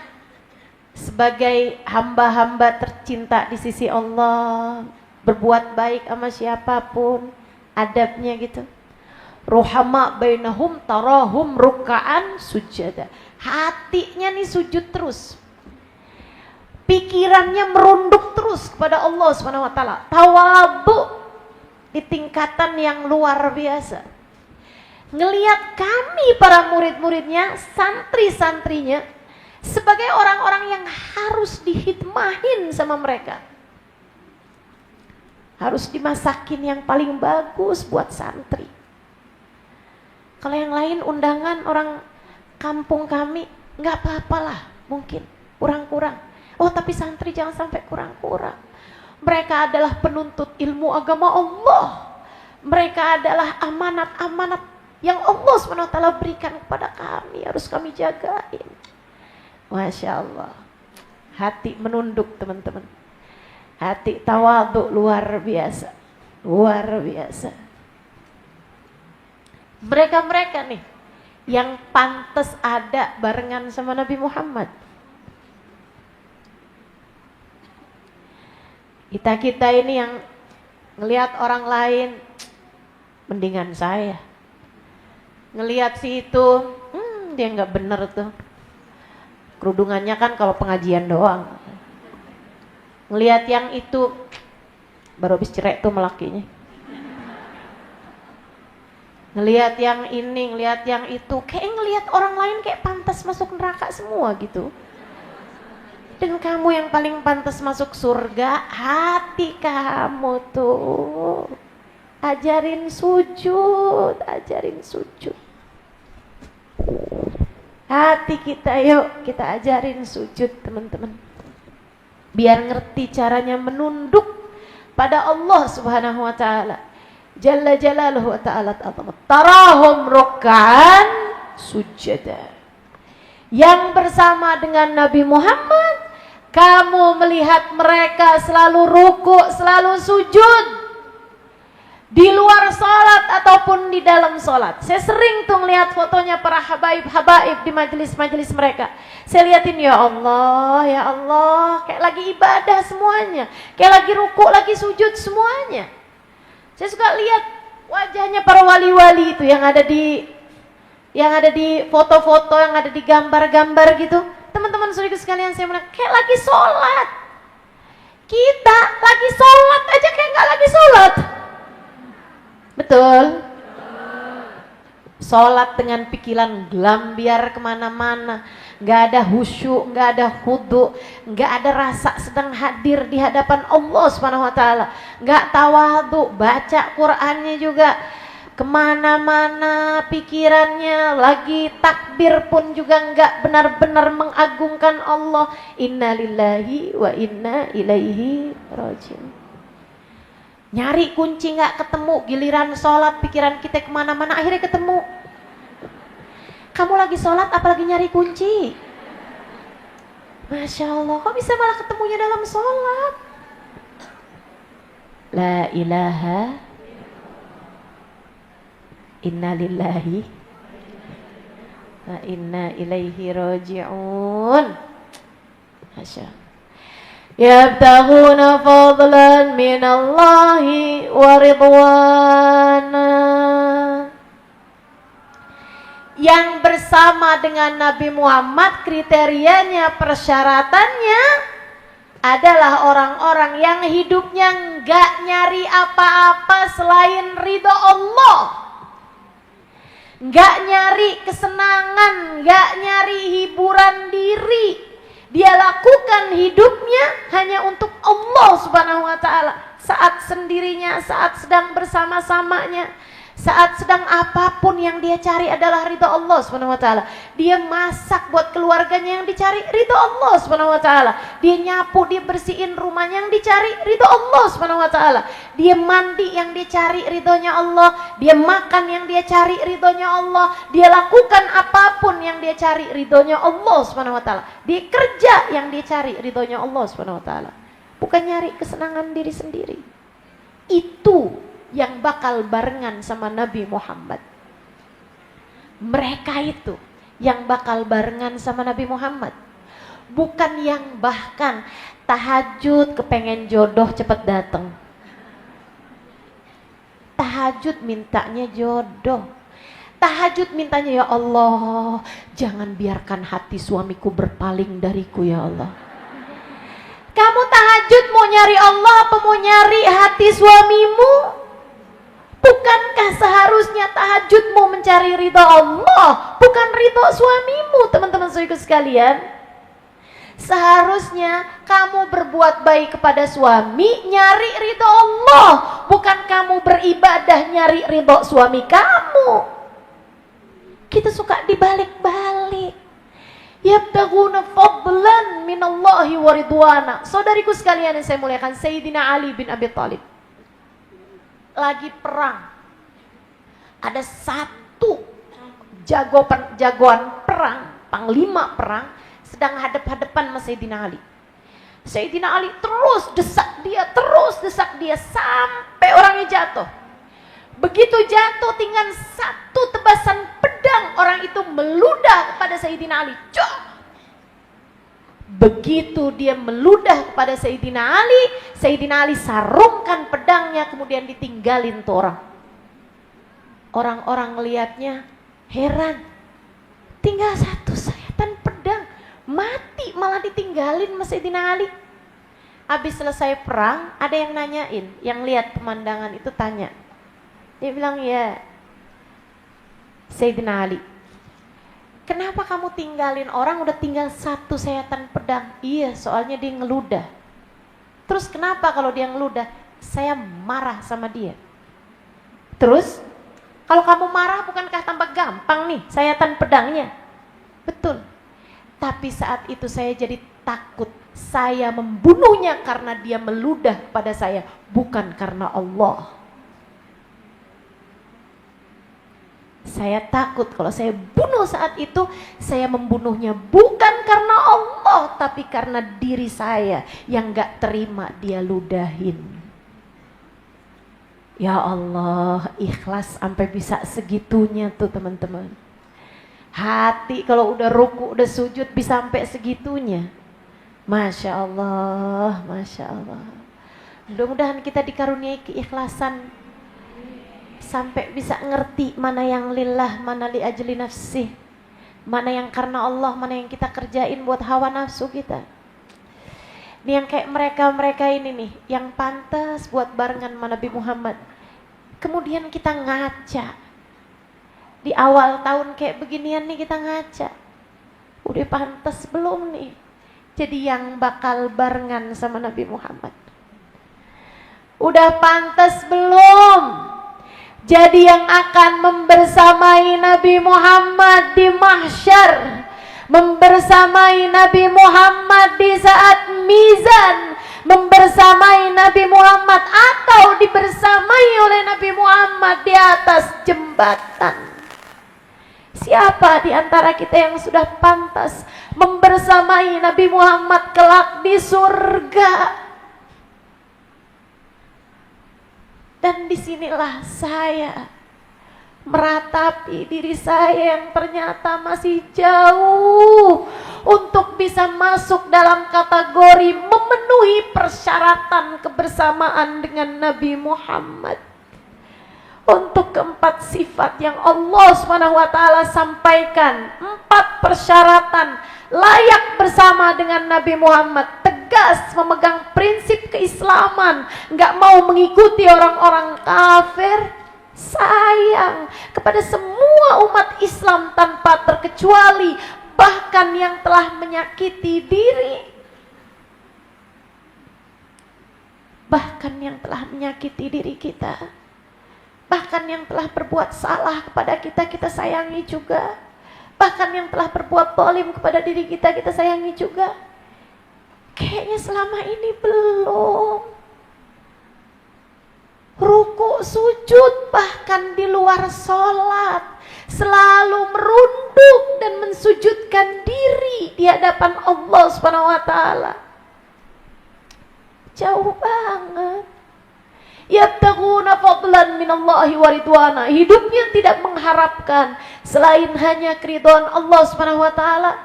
sebagai hamba-hamba tercinta di sisi Allah, berbuat baik sama siapapun, adabnya gitu. Ruhama bainahum tarahum ruka'an sujada. Hatinya nih sujud terus, pikirannya merunduk terus kepada Allah Subhanahu wa taala. Tawadhu di tingkatan yang luar biasa. Ngelihat kami para murid-muridnya, santri-santrinya sebagai orang-orang yang harus dihidmahin sama mereka. Harus dimasakin yang paling bagus buat santri. Kalau yang lain undangan orang kampung kami, nggak apa-apalah, mungkin kurang-kurang. Oh tapi santri jangan sampai kurang-kurang. Mereka adalah penuntut ilmu agama Allah. Mereka adalah amanat-amanat yang Allah SWT berikan kepada kami, harus kami jagain. Masya Allah, hati menunduk teman-teman, hati tawadhu luar biasa, luar biasa. Mereka-mereka nih yang pantas ada barengan sama Nabi Muhammad. Kita ini yang ngelihat orang lain, mendingan saya. Ngelihat si itu, dia nggak bener tuh. Kerudungannya kan kalau pengajian doang. Ngelihat yang itu, baru habis cerai tuh melakinya. Ngelihat yang ini, ngelihat yang itu, kayak ngelihat orang lain kayak pantas masuk neraka semua gitu. Dan kamu yang paling pantas masuk surga, hati kamu tuh. Ajarin sujud, ajarin sujud. Hati kita yuk, kita ajarin sujud teman-teman. Biar ngerti caranya menunduk pada Allah Subhanahu wa taala. Jalla jalaluhu wa ta'ala tarahum ruk'an sujada. Yang bersama dengan Nabi Muhammad, kamu melihat mereka selalu rukuk, selalu sujud. Di luar sholat ataupun di dalam sholat. Saya sering tuh ngeliat fotonya para habaib di majelis-majelis mereka. Saya liatin, ya Allah, kayak lagi ibadah semuanya, kayak lagi rukuk, lagi sujud semuanya. Saya suka lihat wajahnya para wali-wali itu yang ada di foto-foto, yang ada di gambar-gambar gitu. Teman-teman saudara sekalian, saya bilang kayak lagi sholat. Kita lagi sholat aja kayak nggak lagi sholat. Betul. Sholat dengan pikiran gelambiar kemana-mana, nggak ada khusyuk, nggak ada khudu, nggak ada rasa sedang hadir di hadapan Allah Subhanahu Wa Taala, nggak tawadhu, baca Qurannya juga kemana-mana pikirannya, lagi takbir pun juga nggak benar-benar mengagungkan Allah. Inna lillahi wa inna ilaihi rajiun. Nyari kunci nggak ketemu, giliran sholat pikiran kita kemana-mana, akhirnya ketemu. Kamu lagi sholat apalagi nyari kunci? Masya Allah, kok bisa malah ketemunya dalam sholat? La ilaha inna lillahi wa inna ilaihi raji'un. Masya Allah. Yabtaghuna fadlan minallahi wa ridwana. Yang bersama dengan Nabi Muhammad, kriterianya, persyaratannya adalah orang-orang yang hidupnya enggak nyari apa-apa selain ridho Allah, enggak nyari kesenangan, enggak nyari hiburan diri. Dia lakukan hidupnya hanya untuk Allah Subhanahu wa taala. Saat sendirinya, saat sedang bersama-samanya, saat sedang apapun yang dia cari adalah ridha Allah Subhanahu wa taala. Dia masak buat keluarganya, yang dicari ridha Allah Subhanahu wa taala. Dia nyapu, dia bersihin rumahnya, yang dicari ridha Allah Subhanahu wa taala. Dia mandi, yang dia cari ridhonya Allah. Dia makan, yang dia cari ridhonya Allah. Dia lakukan apapun yang dia cari ridhonya Allah Subhanahu wa taala. Dia kerja, yang dia cari ridhonya Allah Subhanahu wa taala. Bukan nyari kesenangan diri sendiri. Itu yang bakal barengan sama Nabi Muhammad. Mereka itu yang bakal barengan sama Nabi Muhammad. Bukan yang bahkan tahajud kepengen jodoh cepet datang. Tahajud mintanya jodoh. Tahajud mintanya, ya Allah, jangan biarkan hati suamiku berpaling dariku, ya Allah. Kamu tahajud mau nyari Allah apa mau nyari hati suamimu? Bukankah seharusnya tahajudmu mencari ridha Allah, bukan ridha suamimu, teman-teman saudaraku sekalian? Seharusnya kamu berbuat baik kepada suami, nyari ridha Allah, bukan kamu beribadah nyari ridha suami kamu. Kita suka dibalik-balik. Yabtaghuna fadlan minallahi wa ridwana. Saudariku sekalian yang saya muliakan, Sayyidina Ali bin Abi Thalib lagi perang. Ada satu jagoan perang, panglima perang, sedang hadap-hadapan sama Sayyidina Ali. Sayyidina Ali terus desak dia sampai orangnya jatuh. Begitu jatuh, tinggal satu tebasan pedang, orang itu meludah kepada Sayyidina Ali. Begitu dia meludah kepada Sayyidina Ali sarungkan pedangnya, kemudian ditinggalin tuh orang. Orang-orang ngelihatnya heran. Tinggal satu sayatan pedang, mati malah ditinggalin sama Sayyidina Ali. Habis selesai perang, ada yang nanyain, yang lihat pemandangan itu tanya. Dia bilang, ya Sayyidina Ali, kenapa kamu tinggalin orang udah tinggal satu sayatan pedang? Iya, soalnya dia ngeludah. Terus kenapa kalau dia ngeludah? Saya marah sama dia. Terus, kalau kamu marah bukankah tambah gampang nih sayatan pedangnya? Betul. Tapi saat itu saya jadi takut. Saya membunuhnya karena dia meludah pada saya, bukan karena Allah. Saya takut kalau saya bunuh saat itu, saya membunuhnya bukan karena Allah, tapi karena diri saya yang gak terima dia ludahin. Ya Allah, ikhlas sampai bisa segitunya tuh teman-teman. Hati kalau udah ruku, udah sujud bisa sampai segitunya. Masya Allah, Masya Allah. Mudah-mudahan kita dikaruniai keikhlasan sampai bisa ngerti mana yang lillah, mana li ajli nafsih, mana yang karena Allah, mana yang kita kerjain buat hawa nafsu kita. Ini yang kayak mereka ini nih, yang pantas buat barengan sama Nabi Muhammad. Kemudian kita ngaca. Di awal tahun kayak beginian nih kita ngaca. Udah pantas belum nih jadi yang bakal barengan sama Nabi Muhammad? Udah pantas belum jadi yang akan membersamai Nabi Muhammad di mahsyar, membersamai Nabi Muhammad di saat mizan, membersamai Nabi Muhammad atau dibersamai oleh Nabi Muhammad di atas jembatan? Siapa di antara kita yang sudah pantas membersamai Nabi Muhammad kelak di surga? Dan disinilah saya meratapi diri saya yang ternyata masih jauh untuk bisa masuk dalam kategori memenuhi persyaratan kebersamaan dengan Nabi Muhammad. Untuk keempat sifat yang Allah SWT sampaikan, 4 persyaratan layak bersama dengan Nabi Muhammad, tegas memegang prinsip keislaman, nggak mau mengikuti orang-orang kafir, sayang kepada semua umat Islam tanpa terkecuali, bahkan yang telah menyakiti diri, bahkan yang telah menyakiti diri kita, bahkan yang telah berbuat salah kepada kita, kita sayangi juga. Bahkan yang telah berbuat zalim kepada diri kita, kita sayangi juga. Kayaknya selama ini belum. Ruku, sujud, bahkan di luar sholat selalu merunduk dan mensujudkan diri di hadapan Allah Subhanahu wa taala. Jauh banget. Yabtaguna fadlan minallahi wa ridwana. Hidupnya tidak mengharapkan selain hanya keridhaan Allah Subhanahu wa taala.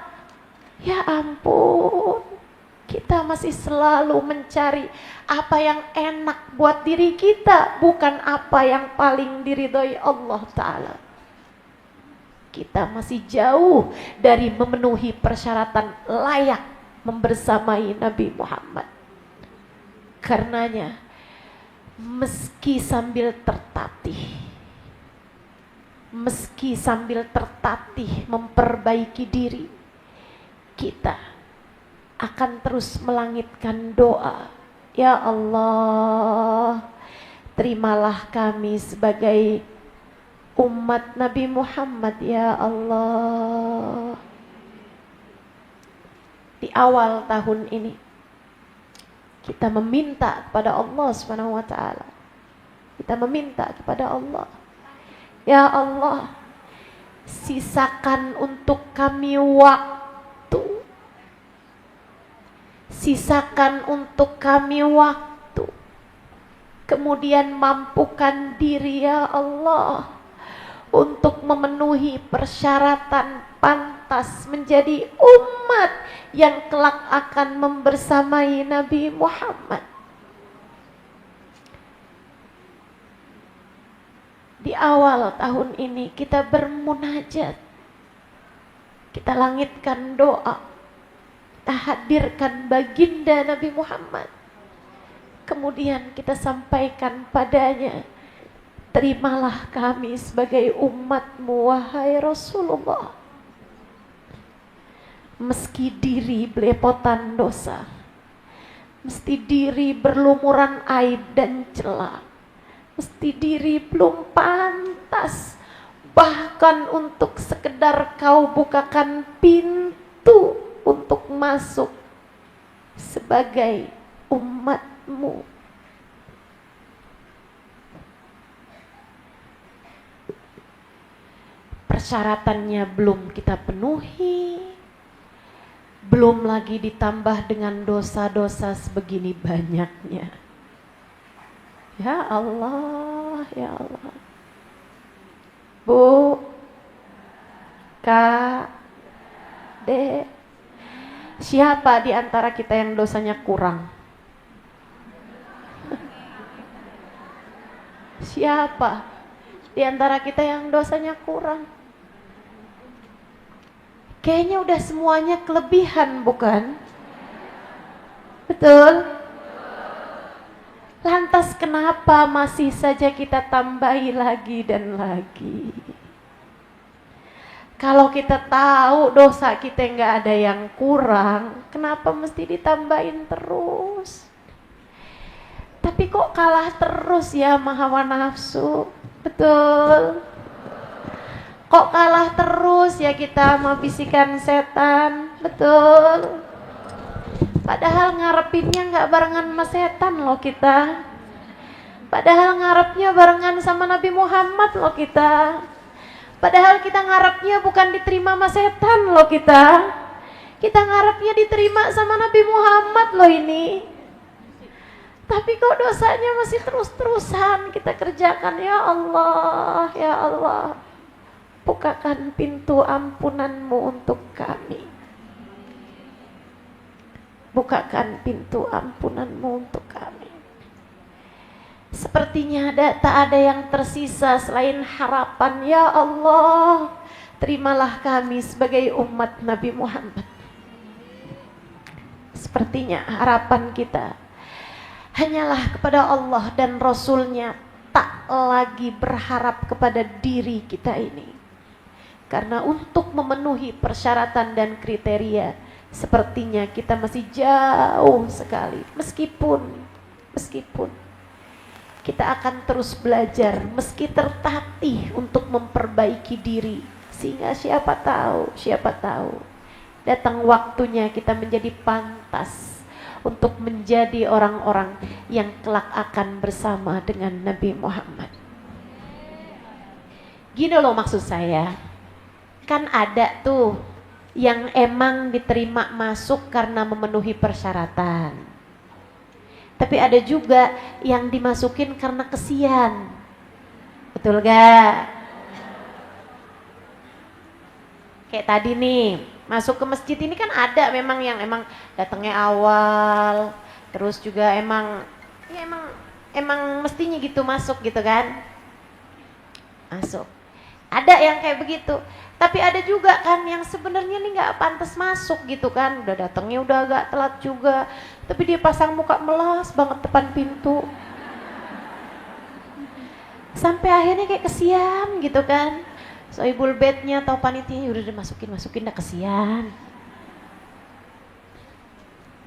Ya ampun. Kita masih selalu mencari apa yang enak buat diri kita, bukan apa yang paling diridhoi Allah taala. Kita masih jauh dari memenuhi persyaratan layak membersamai Nabi Muhammad. Karenanya, meski sambil tertatih memperbaiki diri, kita akan terus melangitkan doa. Ya Allah, terimalah kami sebagai umat Nabi Muhammad, ya Allah. Di awal tahun ini kita meminta kepada Allah Subhanahu wa taala. Kita meminta kepada Allah, ya Allah, sisakan untuk kami waktu. Sisakan untuk kami waktu. Kemudian mampukan diri, ya Allah, untuk memenuhi persyaratan pantas menjadi umat yang kelak akan membersamai Nabi Muhammad. Di awal tahun ini kita bermunajat, kita langitkan doa, kita hadirkan baginda Nabi Muhammad. Kemudian kita sampaikan padanya, terimalah kami sebagai umatmu, wahai Rasulullah. Meski diri belepotan dosa, meski diri berlumuran aib dan celah, meski diri belum pantas bahkan untuk sekedar kau bukakan pintu untuk masuk sebagai umatmu. Persyaratannya belum kita penuhi, belum lagi ditambah dengan dosa-dosa sebegini banyaknya. Ya Allah, ya Allah. Bu, Kak, Dek, siapa di antara kita yang dosanya kurang? Siapa di antara kita yang dosanya kurang? Kayaknya udah semuanya kelebihan, bukan? Betul? Lantas kenapa masih saja kita tambahi lagi dan lagi? Kalau kita tahu dosa kita nggak ada yang kurang, kenapa mesti ditambahin terus? Tapi kok kalah terus ya sama hawa nafsu? Betul? Kok kalah terus ya kita sama bisikan setan? Betul? Padahal ngarepinnya nggak barengan sama setan loh kita. Padahal ngarepnya barengan sama Nabi Muhammad loh kita. Padahal kita ngarepnya bukan diterima sama setan loh kita. Kita ngarepnya diterima sama Nabi Muhammad loh ini. Tapi kok dosanya masih terus-terusan kita kerjakan. Ya Allah, ya Allah, bukakan pintu ampunanmu untuk kami. Bukakan pintu ampunanmu untuk kami. Sepertinya tak ada yang tersisa selain harapan. Ya Allah, terimalah kami sebagai umat Nabi Muhammad. Sepertinya harapan kita hanyalah kepada Allah dan Rasul-Nya, tak lagi berharap kepada diri kita ini. Karena untuk memenuhi persyaratan dan kriteria, sepertinya kita masih jauh sekali. Meskipun kita akan terus belajar, meski tertatih untuk memperbaiki diri, sehingga siapa tahu datang waktunya kita menjadi pantas untuk menjadi orang-orang yang kelak akan bersama dengan Nabi Muhammad. Gini loh maksud saya, kan ada tuh yang emang diterima masuk karena memenuhi persyaratan, tapi ada juga yang dimasukin karena kesian. Betul gak? Kayak tadi nih, masuk ke masjid ini kan ada memang yang emang datangnya awal, terus juga emang mestinya gitu masuk gitu kan. Masuk. Ada yang kayak begitu. Tapi ada juga kan yang sebenarnya nih nggak pantas masuk gitu kan. Udah datangnya udah agak telat juga, tapi dia pasang muka melas banget depan pintu. Sampai akhirnya kayak kesian gitu kan. Sohibul bednya atau panitianya udah masukin dah, kesian.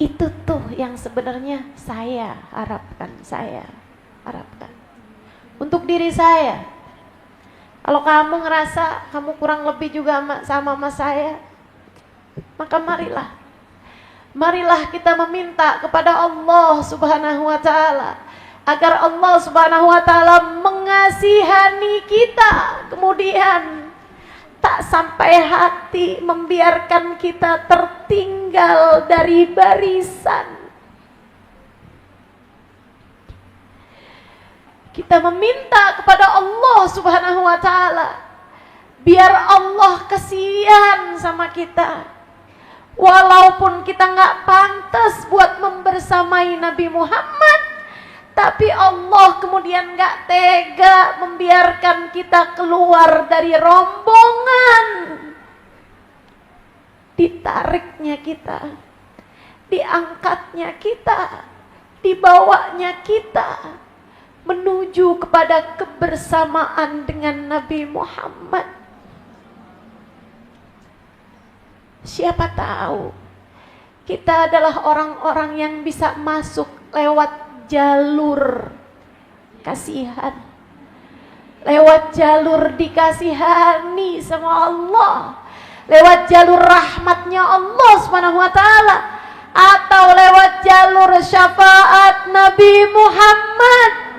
Itu tuh yang sebenarnya saya harapkan untuk diri saya. Kalau kamu ngerasa kamu kurang lebih juga sama saya, maka marilah kita meminta kepada Allah Subhanahu wa taala agar Allah Subhanahu wa taala mengasihani kita, kemudian tak sampai hati membiarkan kita tertinggal dari barisan. Kita meminta kepada Allah Subhanahu wa taala biar Allah kasihan sama kita. Walaupun kita nggak pantas buat membersamai Nabi Muhammad, tapi Allah kemudian gak tega membiarkan kita keluar dari rombongan. Ditariknya kita, diangkatnya kita, dibawanya kita menuju kepada kebersamaan dengan Nabi Muhammad. Siapa tahu kita adalah orang-orang yang bisa masuk lewat jalur kasihan, lewat jalur dikasihani sama Allah, lewat jalur rahmatnya Allah Subhanahu wa taala, atau lewat jalur syafaat Nabi Muhammad.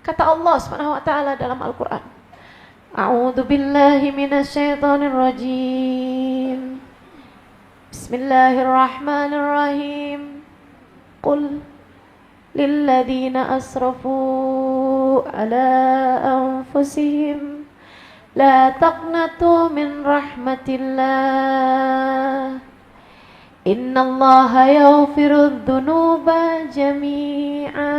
Kata Allah Subhanahu wa taala dalam Al-Qur'an, A'udzu billahi minasyaitonir rajim. Bismillahirrahmanirrahim. Qul lilladzina asrafu ala anfusihim la taqnatu min rahmatillah. Innallaha yaghfirudz dzunuba jami'a.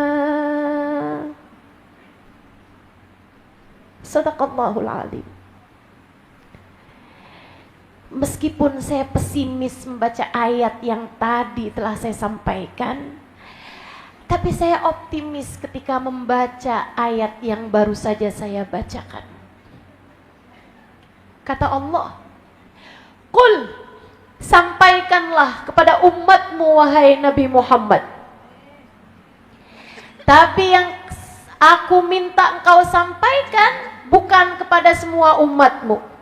Shadaqallahul azim. Meskipun saya pesimis membaca ayat yang tadi telah saya sampaikan, tapi saya optimis ketika membaca ayat yang baru saja saya bacakan. Kata Allah, Qul, sampaikanlah kepada umatmu wahai Nabi Muhammad. Tapi yang aku minta engkau sampaikan bukan kepada semua umatmu.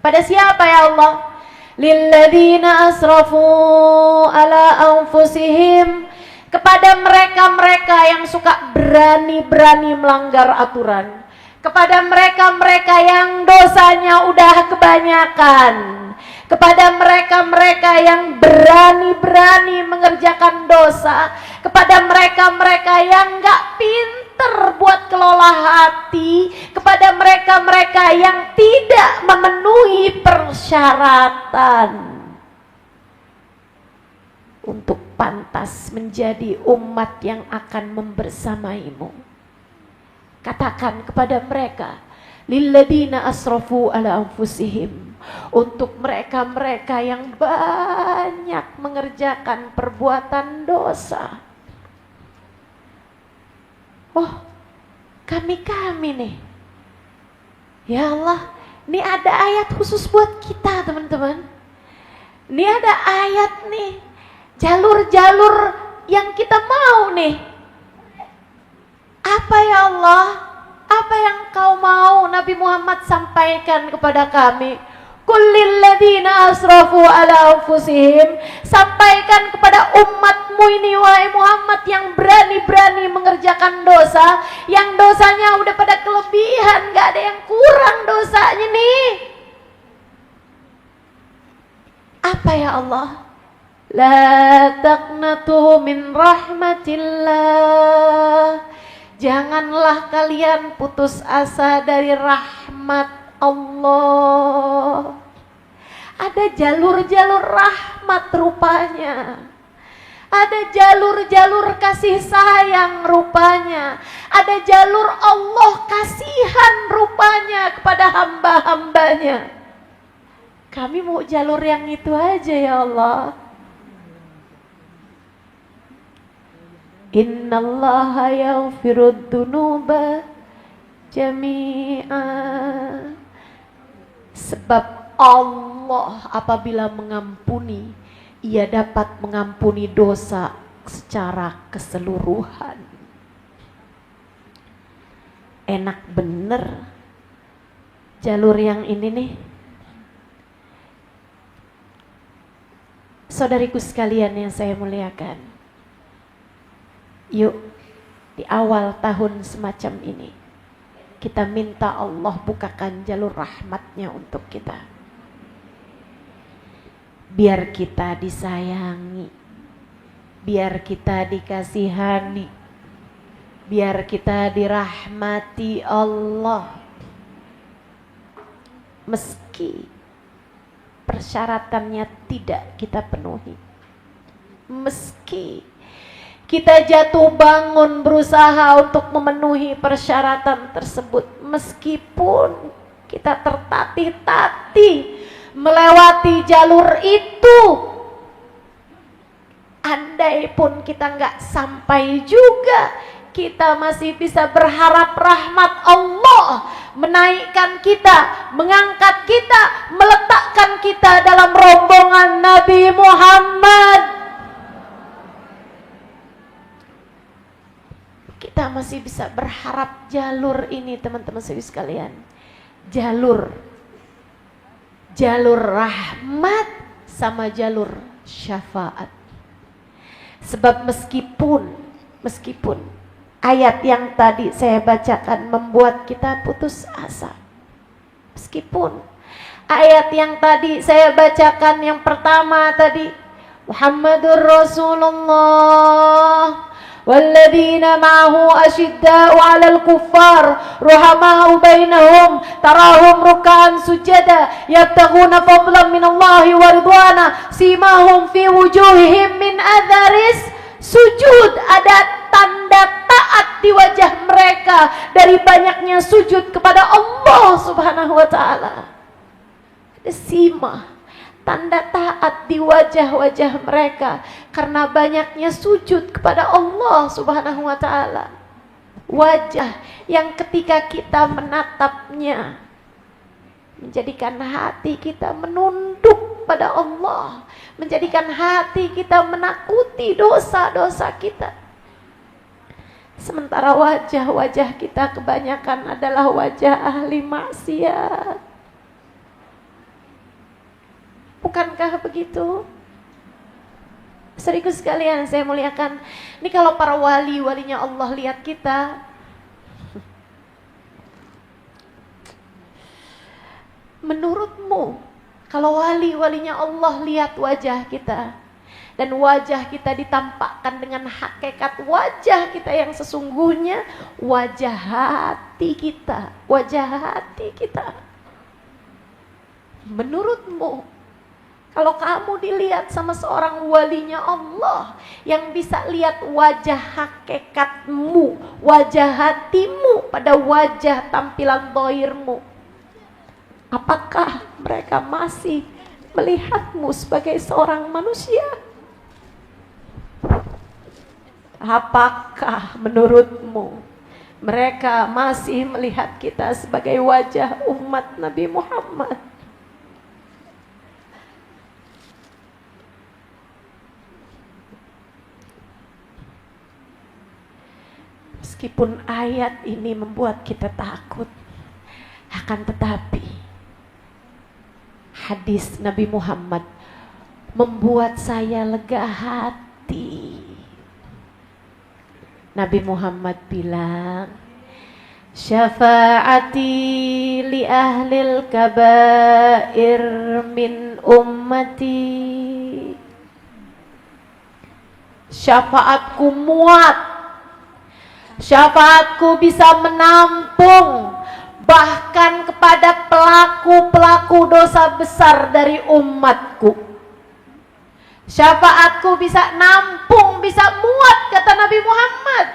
Pada siapa ya Allah? Lilladzina asrafu ala anfusihim, kepada mereka-mereka yang suka berani-berani melanggar aturan, kepada mereka-mereka yang dosanya udah kebanyakan, kepada mereka-mereka yang berani-berani mengerjakan dosa, kepada mereka-mereka yang gak pintar buat kelola hati, kepada mereka-mereka yang tidak memenuhi persyaratan untuk pantas menjadi umat yang akan membersamaimu. Katakan kepada mereka, lilladzina asrafu ala anfusihim, untuk mereka-mereka yang banyak mengerjakan perbuatan dosa. Oh, kami nih. Ya Allah, ini ada ayat khusus buat kita teman-teman. Ini ada ayat nih, jalur-jalur yang kita mau nih. Apa ya Allah? Apa yang kau mau Nabi Muhammad sampaikan kepada kami? Kullil ladzina asrafu ala anfusihim, sampaikan kepada umatmu ini wahai Muhammad yang berani-berani mengerjakan dosa, yang dosanya udah pada kelebihan, gak ada yang kurang dosanya nih. Apa ya Allah? La taqnatu min rahmatillah, janganlah kalian putus asa dari rahmat Allah. Ada jalur-jalur rahmat rupanya. Ada jalur-jalur kasih sayang rupanya. Ada jalur Allah kasihan rupanya kepada hamba-hambanya. Kami mau jalur yang itu aja ya Allah. Innallaha yaghfirud dzunuba jami'a. Sebab Allah apabila mengampuni, Ia dapat mengampuni dosa secara keseluruhan. Enak bener jalur yang ini nih. Saudariku sekalian yang saya muliakan, yuk di awal tahun semacam ini kita minta Allah bukakan jalur rahmatnya untuk kita. Biar kita disayangi, biar kita dikasihani, biar kita dirahmati Allah. Meski persyaratannya tidak kita penuhi, meski kita jatuh bangun berusaha untuk memenuhi persyaratan tersebut, meskipun kita tertatih-tatih melewati jalur itu, andai pun kita nggak sampai juga, kita masih bisa berharap rahmat Allah menaikkan kita, mengangkat kita, meletakkan kita dalam rombongan Nabi Muhammad. Kita masih bisa berharap jalur ini teman-teman sekalian. Jalur rahmat sama jalur syafaat. Sebab meskipun ayat yang tadi saya bacakan membuat kita putus asa. Meskipun ayat yang tadi saya bacakan yang pertama tadi, Muhammadur Rasulullah والذين معه أشداء على الكفار رحماء بينهم تراهم ركعا سجدا يبتغون فضلا من الله ورضوانا سيماهم في وجوههم من أثر السجود. Ada tanda taat di wajah mereka dari banyaknya sujud kepada Allah Subhanahu wa taala. Ada simah, tanda taat di wajah-wajah mereka karena banyaknya sujud kepada Allah Subhanahu wa taala. Wajah yang ketika kita menatapnya menjadikan hati kita menunduk pada Allah, menjadikan hati kita menakuti dosa-dosa kita. Sementara wajah-wajah kita kebanyakan adalah wajah ahli maksiat. Bukankah begitu? Saudaraku sekalian saya muliakan, ini kalau para walinya Allah lihat kita, menurutmu kalau walinya Allah lihat wajah kita dan wajah kita ditampakkan dengan hakikat wajah kita yang sesungguhnya, wajah hati kita, menurutmu kalau kamu dilihat sama seorang walinya Allah yang bisa lihat wajah hakikatmu, wajah hatimu pada wajah tampilan zahirmu, apakah mereka masih melihatmu sebagai seorang manusia? Apakah menurutmu Mereka masih melihat kita sebagai wajah umat Nabi Muhammad. Meskipun ayat ini membuat kita takut, akan tetapi hadis Nabi Muhammad membuat saya lega hati. Nabi Muhammad bilang, syafaati li ahlil kabair min ummati. Syafaatku muat, syafaatku bisa menampung bahkan kepada pelaku-pelaku dosa besar dari umatku. Syafaatku bisa nampung, bisa muat, kata Nabi Muhammad,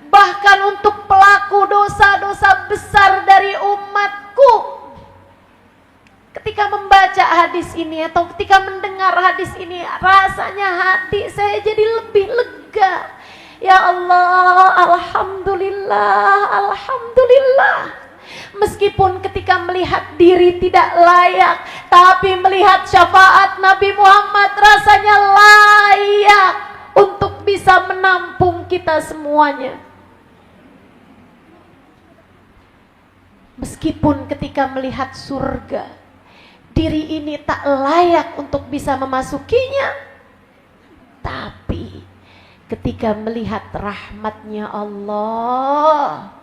bahkan untuk pelaku dosa-dosa besar dari umatku. Ketika membaca hadis ini atau ketika mendengar hadis ini, rasanya hati saya jadi lebih lega. Ya Allah, alhamdulillah, alhamdulillah. Meskipun ketika melihat diri tidak layak, tapi melihat syafaat Nabi Muhammad rasanya layak untuk bisa menampung kita semuanya. Meskipun ketika melihat surga, diri ini tak layak untuk bisa memasukinya, tapi ketika melihat rahmatnya Allah,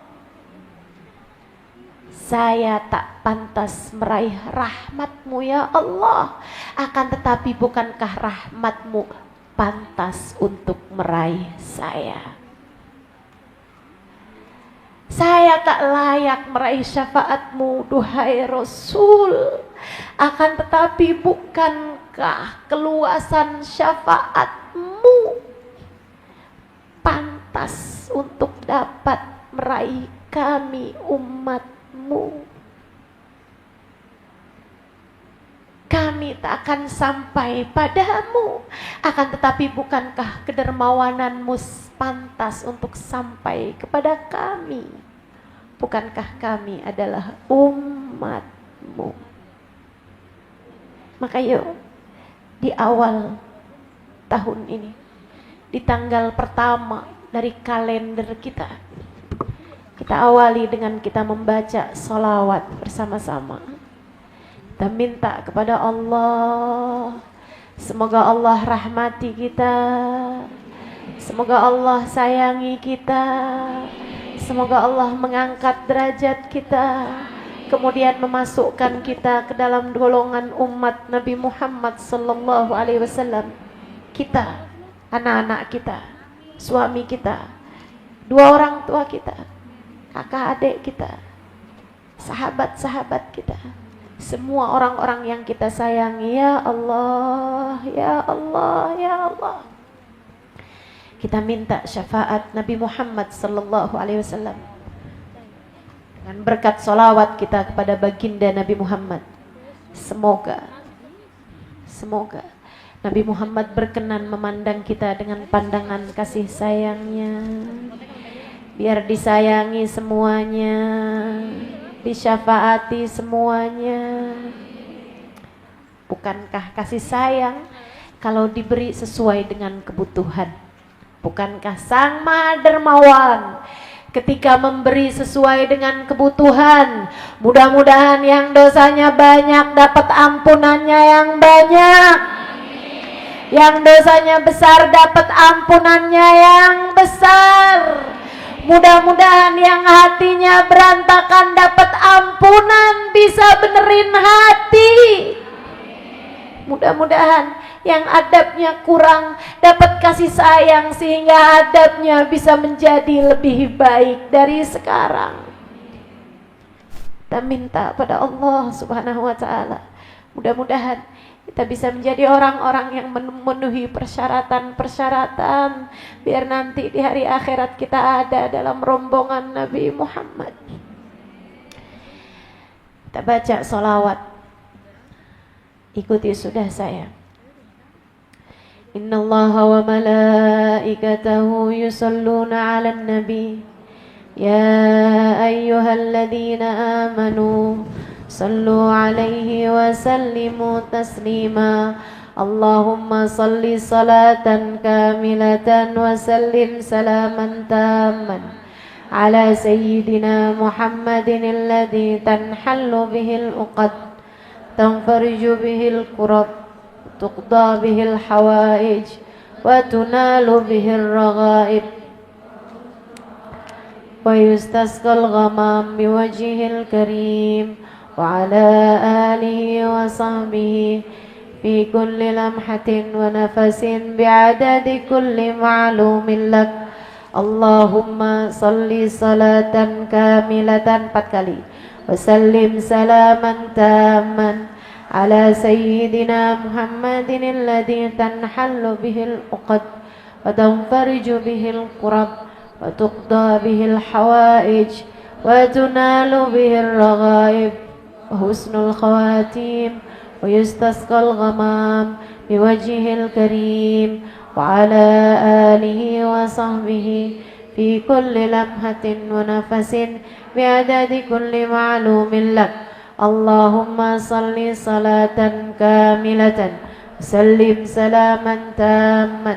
saya tak pantas meraih rahmat-Mu ya Allah. Akan tetapi bukankah rahmat-Mu pantas untuk meraih saya? Saya tak layak meraih syafaat-Mu, duhai Rasul. Akan tetapi bukankah keluasan syafaat-Mu pantas untuk dapat meraih kami umat-Mu? Kami tak akan sampai padamu, akan tetapi bukankah kedermawanan-Mu pantas untuk sampai kepada kami? Bukankah kami adalah umat-Mu? Maka yuk, di awal tahun ini, di tanggal pertama dari kalender kita, kita awali dengan kita membaca sholawat bersama-sama. Kita minta kepada Allah, semoga Allah rahmati kita, semoga Allah sayangi kita, semoga Allah mengangkat derajat kita, kemudian memasukkan kita ke dalam golongan umat Nabi Muhammad sallallahu alaihi wasallam. Kita, anak-anak kita, suami kita, dua orang tua kita, kakak adik kita, sahabat-sahabat kita, semua orang-orang yang kita sayangi. Ya Allah, ya Allah, ya Allah. Kita minta syafaat Nabi Muhammad sallallahu alaihi wasallam dengan berkat solawat kita kepada baginda Nabi Muhammad. Semoga Nabi Muhammad berkenan memandang kita dengan pandangan kasih sayangnya. Biar disayangi semuanya, disyafaati semuanya. Bukankah kasih sayang kalau diberi sesuai dengan kebutuhan? Bukankah Sang Maha Dermawan ketika memberi sesuai dengan kebutuhan? Mudah-mudahan yang dosanya banyak dapat ampunannya yang banyak, yang dosanya besar dapat ampunannya yang besar. Mudah-mudahan yang hatinya berantakan dapat ampunan, bisa benerin hati. Mudah-mudahan yang adabnya kurang dapat kasih sayang sehingga adabnya bisa menjadi lebih baik dari sekarang. Kita minta pada Allah Subhanahu wa taala, mudah-mudahan kita bisa menjadi orang-orang yang memenuhi persyaratan-persyaratan, biar nanti di hari akhirat kita ada dalam rombongan Nabi Muhammad. Kita baca sholawat, ikuti sudah saya. Innallaha wa malaikatahu yusalluna 'alan nabi يا أيها الذين آمنوا صلوا عليه وسلموا تسليما اللهم صل صلاة كاملة وسلم سلاما تاما على سيدنا محمد الذي تنحل به العقد تنفرج به الكرب تقضى به الحوائج وتنال به الرغائب ويستسقى الغمام بوجهه الكريم وعلى آله وصحبه في كل لمحة ونفس بعدد كل معلوم لك اللهم صل صلاة كاملة 4 kali وسلم سلاما تاما على سيدنا محمد الذي تنحل به العقد وتنفرج به الكرب وتقضى به الحوائج وتنال به الرغائب وحسن الخواتيم ويستسقى الغمام بوجهه الكريم وعلى آله وصحبه في كل لمحة ونفس بعدد كل معلوم لك اللهم صل صلاة كاملة وسلم سلاما تاما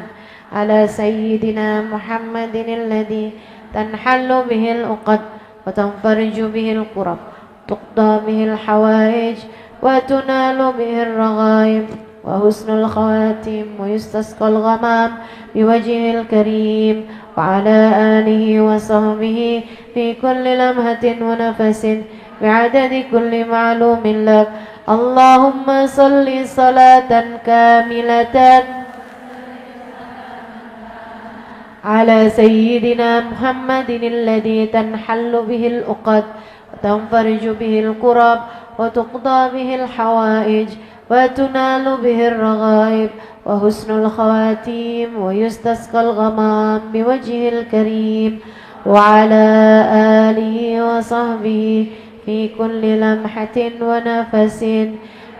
على سيدنا محمد الذي تنحل به العقد وتنفرج به الكرب تقضى به الحوائج وتنال به الرغائب وحسن الخواتيم ويستسقى الغمام بوجهه الكريم وعلى آله وصحبه في كل لمحة ونفس بعدد كل معلوم لك اللهم صل صلاة كاملة على سيدنا محمد الذي تنحل به العقد وتنفرج به الكرب وتقضى به الحوائج وتنال به الرغائب وحسن الخواتيم ويستسقى الغمام بوجهه الكريم وعلى آله وصحبه في كل لمحة ونفس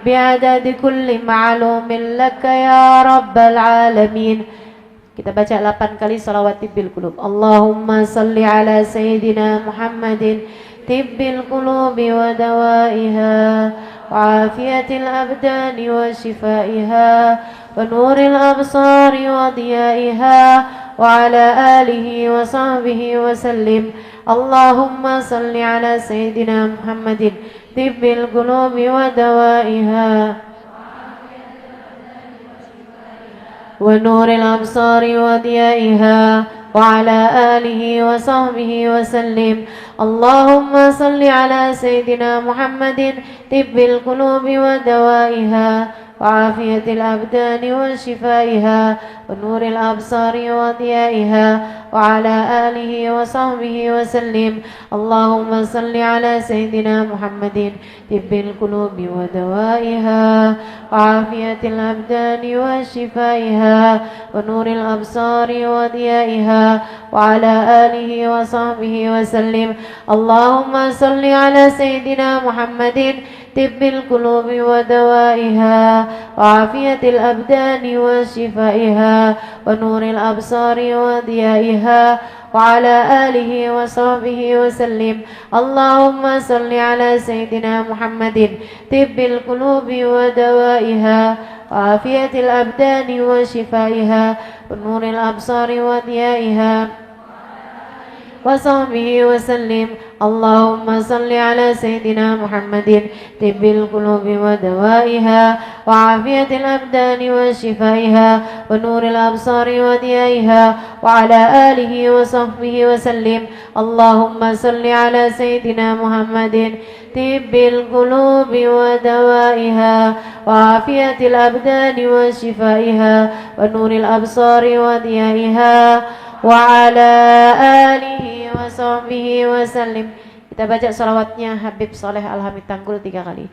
بعدد كل معلوم لك يا رب العالمين. Kita baca 8 kali salawat tibbil qulub. Allahumma salli ala sayyidina Muhammadin tibbil qulubi wa dawaiha wa afiyatil abdani wa shifaiha wa nuril absari wa diyaiha wa ala alihi wa sahbihi wa sallim. Allahumma salli ala sayyidina Muhammadin tibbil qulubi wa dawaiha ونور الأبصار وضيائها وعلى آله وصحبه وسلم. اللهم صل على سيدنا محمد طب القلوب ودوائها وعافية الأبدان وشفائها ونور الأبصار وضيائها وعلى آله وصحبه وسلم. اللهم صل على سيدنا محمد طب القلوب ودوائها وعافية الأبدان وشفائها ونور الأبصار وضيائها وعلى آله وصحبه وسلم. اللهم صل على سيدنا محمد طب القلوب ودوائها وعافية الأبدان وشفائها ونور الأبصار وضيائها وعلى آله وصحبه وسلم. اللهم صل على سيدنا محمد طب القلوب ودوائها وعافية الأبدان وشفائها ونور الأبصار وضيائها وصحبه وسلم. اللهم صل على سيدنا محمد طب القلوب ودوائها وعافية الأبدان وشفائها ونور الأبصار وضيائها وعلى آله وصحبه وسلم. اللهم صل على سيدنا محمد طب القلوب ودوائها وعافية الأبدان وشفائها ونور الأبصار وضيائها وعلى آله وصحبه وسلم. Kita baca salawatnya Habib Saleh Al-Hamid Tanggul 3 kali.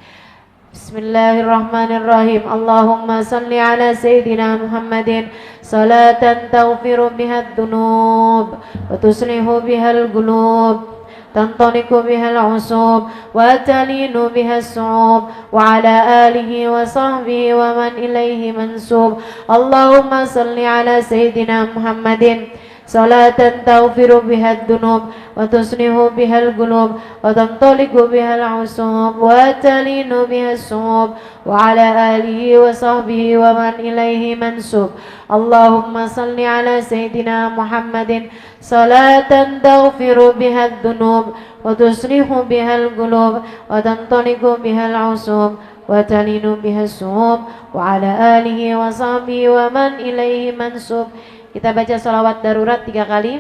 Bismillahirrahmanirrahim. Allahumma salli ala Sayyidina Muhammadin salatan taghfiru biha ad-dunub wa tuslihu biha al-qulub تنطلق بها العصوب وتلين بها الصعوب وعلى آله وصحبه ومن إليه منسوب. اللهم صل على سيدنا محمد صلاة تغفر بها الذنوب وتصلح بها القلوب وتنطلق بها العصوب وتلين بها الصوب وعلى آله وصحبه ومن إليه منسوب اللهم صل على سيدنا محمد صلاة تغفر بها الذنوب وتصلح بها القلوب وتنطلق بها العصوب وتلين بها الصوب وعلى آله وصحبه ومن إليه منسوب. Kita baca salawat darurat 3 kali.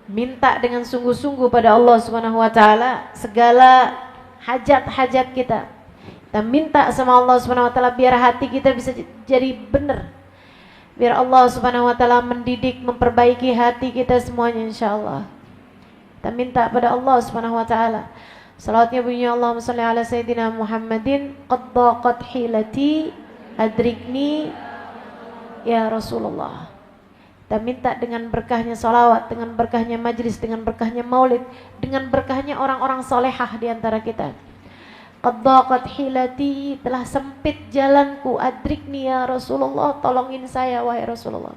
Minta dengan sungguh-sungguh pada Allah Subhanahu wa taala segala hajat-hajat kita. Kita minta sama Allah Subhanahu wa taala biar hati kita bisa jadi benar. Biar Allah Subhanahu wa taala mendidik, memperbaiki hati kita semuanya insyaallah. Kita minta pada Allah Subhanahu wa taala. Salawatnya bunyi Allahumma shalli ala sayyidina Muhammadin qad daqat hilati adrikni ya Rasulullah. Kita minta dengan berkahnya salawat, dengan berkahnya majlis, dengan berkahnya maulid, dengan berkahnya orang-orang solehah di antara kita. Qad daqat hilati, telah sempit jalanku, adrikni ya Rasulullah, tolongin saya wahai Rasulullah.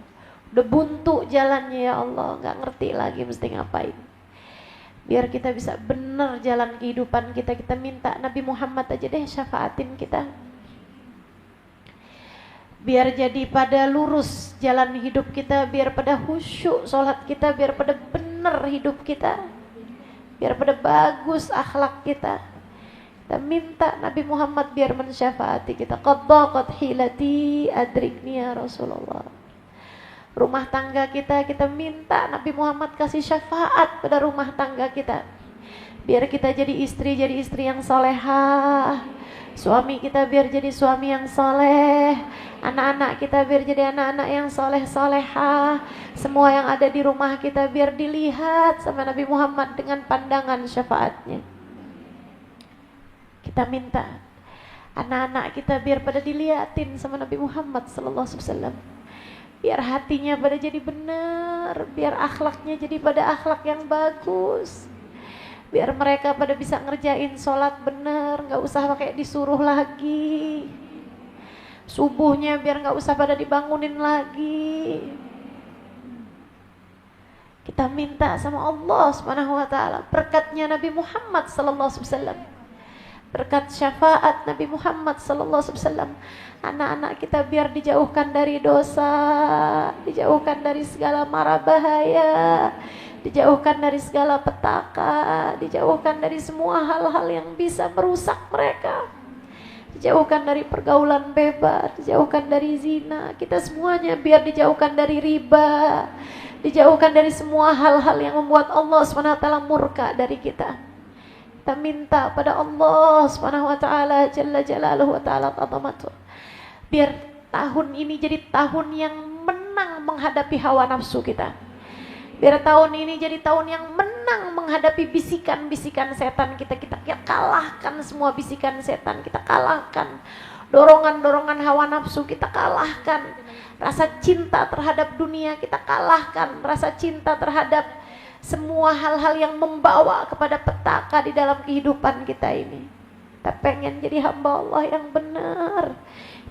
Udah buntu jalannya ya Allah, gak ngerti lagi mesti ngapain. Biar kita bisa benar jalan kehidupan kita, kita minta Nabi Muhammad aja deh syafaatin kita. Biar jadi pada lurus jalan hidup kita, biar pada khusyuk sholat kita, biar pada benar hidup kita, biar pada bagus akhlak kita. Kita minta Nabi Muhammad biar mensyafaati kita. Qad daqat hilati adrikni ya Rasulullah. Rumah tangga kita, kita minta Nabi Muhammad kasih syafaat pada rumah tangga kita. Biar kita jadi istri yang solehah. Suami kita biar jadi suami yang soleh. Anak-anak kita biar jadi anak-anak yang soleh-solehah. Semua yang ada di rumah kita biar dilihat sama Nabi Muhammad dengan pandangan syafaatnya. Kita minta anak-anak kita biar pada dilihatin sama Nabi Muhammad sallallahu alaihi wasallam. Biar hatinya pada jadi benar, biar akhlaknya jadi pada akhlak yang bagus. Biar mereka pada bisa ngerjain sholat benar, gak usah pakai disuruh lagi. Subuhnya biar gak usah pada dibangunin lagi. Kita minta sama Allah Subhanahu wa taala berkatnya Nabi Muhammad sallallahu alaihi wasallam. Berkat syafaat Nabi Muhammad sallallahu alaihi wasallam, anak-anak kita biar dijauhkan dari dosa, dijauhkan dari segala mara bahaya, dijauhkan dari segala petaka, dijauhkan dari semua hal-hal yang bisa merusak mereka, dijauhkan dari pergaulan bebas, dijauhkan dari zina. Kita semuanya biar dijauhkan dari riba, dijauhkan dari semua hal-hal yang membuat Allah SWT murka dari kita. Kita minta pada Allah Subhanahu wa taala jalla jalaluhu wa taala azamatuh. Biar tahun ini jadi tahun yang menang menghadapi hawa nafsu kita. Biar tahun ini jadi tahun yang menang menghadapi bisikan-bisikan setan kita. Kita kalahkan semua bisikan setan, kita kalahkan dorongan-dorongan hawa nafsu, kita kalahkan rasa cinta terhadap dunia, kita kalahkan rasa cinta terhadap semua hal-hal yang membawa kepada petaka di dalam kehidupan kita ini. Kita pengen jadi hamba Allah yang benar.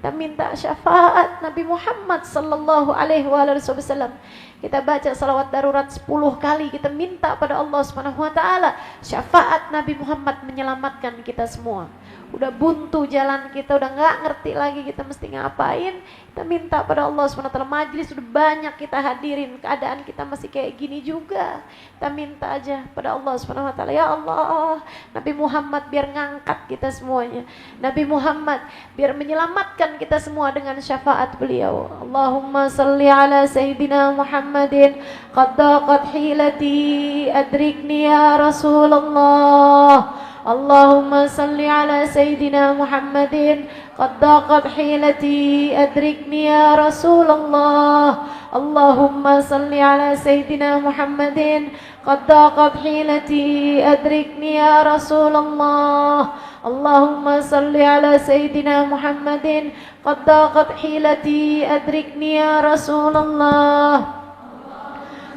Kita minta syafaat Nabi Muhammad sallallahu alaihi wasallam. Kita baca salawat darurat 10 kali. Kita minta pada Allah Subhanahu wa taala syafaat Nabi Muhammad menyelamatkan kita semua. Udah buntu jalan kita, udah gak ngerti lagi kita mesti ngapain. Kita minta pada Allah SWT, majlis udah banyak kita hadirin, keadaan kita masih kayak gini juga. Kita minta aja pada Allah SWT, ya Allah, Nabi Muhammad biar ngangkat kita semuanya. Nabi Muhammad biar menyelamatkan kita semua dengan syafaat beliau. Allahumma salli ala Sayyidina Muhammadin qad daqat hilati adrikni ya Rasulullah. Allahumma salli ala Sayyidina Muhammadin qad daqat hilati adrikni ya Rasulullah. Allahumma salli ala Sayyidina Muhammadin qad daqat hilati adrikni ya Rasulullah. Allahumma salli ala Sayyidina Muhammadin qad daqat hilati adrikni ya Rasulullah.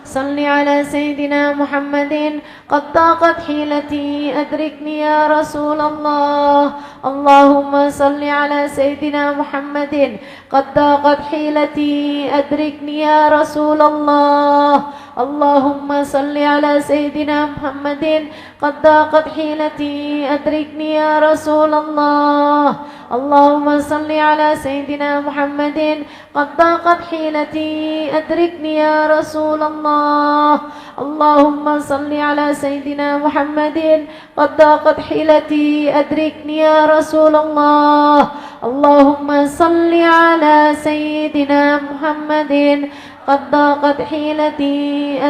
صل على سيدنا محمد قد ضاقت حيلتي أدركني يا رسول الله اللهم صل على سيدنا محمد قد ضاقت حيلتي أدركني يا رسول الله اللهم صل على سيدنا محمد قد ضاقت حيلتي أدركني يا رسول الله اللهم صل على سيدنا محمد قد ضاقت حيلتي أدركني يا رسول الله اللهم صل على سيدنا محمد قد ضاقت حيلتي أدركني يا رسول الله اللهم صل على سيدنا محمد قد ضاقت حيلتي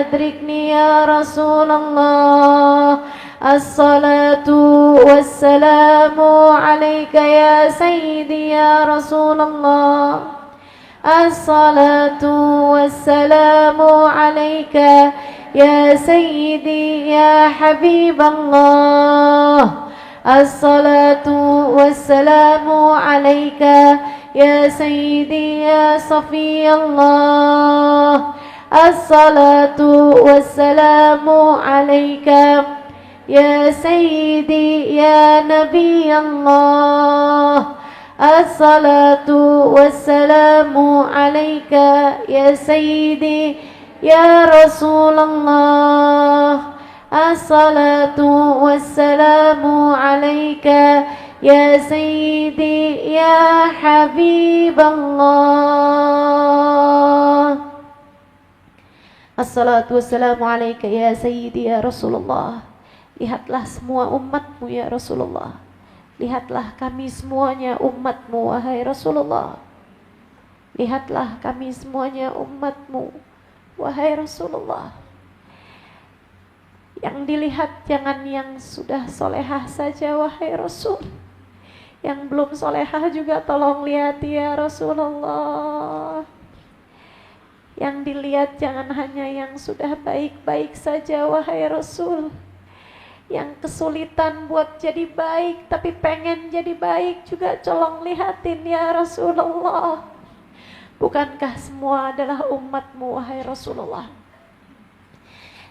أدركني يا رسول الله الصلاة والسلام عليك يا سيدي يا رسول الله الصلاة والسلام عليك يا سيدي يا حبيب الله الصلاة والسلام عليك يا سيدي يا صفي الله الصلاة والسلام عليك يا سيدي يا نبي الله الصلاة والسلام عليك يا سيدي يا رسول الله الصلاة والسلام عليك يا سيدي يا حبيب الله الصلاة والسلام عليك يا سيدي يا رسول الله. Lihatlah semua umatmu ya Rasulullah. Lihatlah kami semuanya umatmu wahai Rasulullah. Lihatlah kami semuanya umatmu wahai Rasulullah. Yang dilihat jangan yang sudah solehah saja wahai Rasul. Yang belum solehah juga tolong lihat ya Rasulullah. Yang dilihat jangan hanya yang sudah baik-baik saja wahai Rasul. Yang kesulitan buat jadi baik tapi pengen jadi baik juga tolong lihatin ya Rasulullah. Bukankah semua adalah umatmu wahai Rasulullah?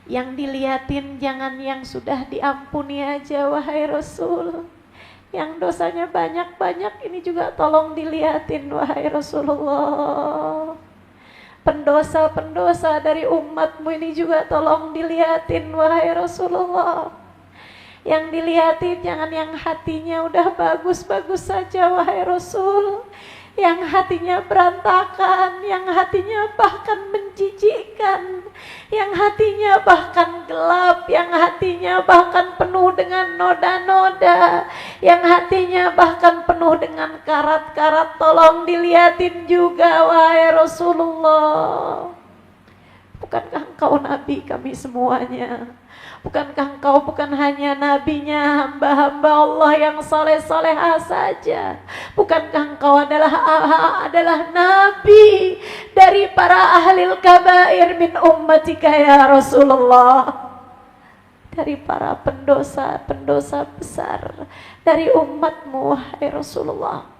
Yang dilihatin jangan yang sudah diampuni aja wahai Rasul. Yang dosanya banyak-banyak ini juga tolong dilihatin wahai Rasulullah. Pendosa-pendosa dari umatmu ini juga tolong dilihatin wahai Rasulullah. Yang dilihatin jangan yang hatinya udah bagus-bagus saja wahai Rasul. Yang hatinya berantakan, yang hatinya bahkan menjijikkan, yang hatinya bahkan gelap, yang hatinya bahkan penuh dengan noda-noda, yang hatinya bahkan penuh dengan karat-karat. Tolong dilihatin juga wahai Rasulullah. Bukankah engkau Nabi kami semuanya? Bukankah engkau bukan hanya nabinya, hamba-hamba Allah yang soleh-solehah saja? Bukankah engkau adalah nabi dari para ahlil kabair min ummatika ya Rasulullah? Dari para pendosa-pendosa besar dari umatmu wahai Rasulullah.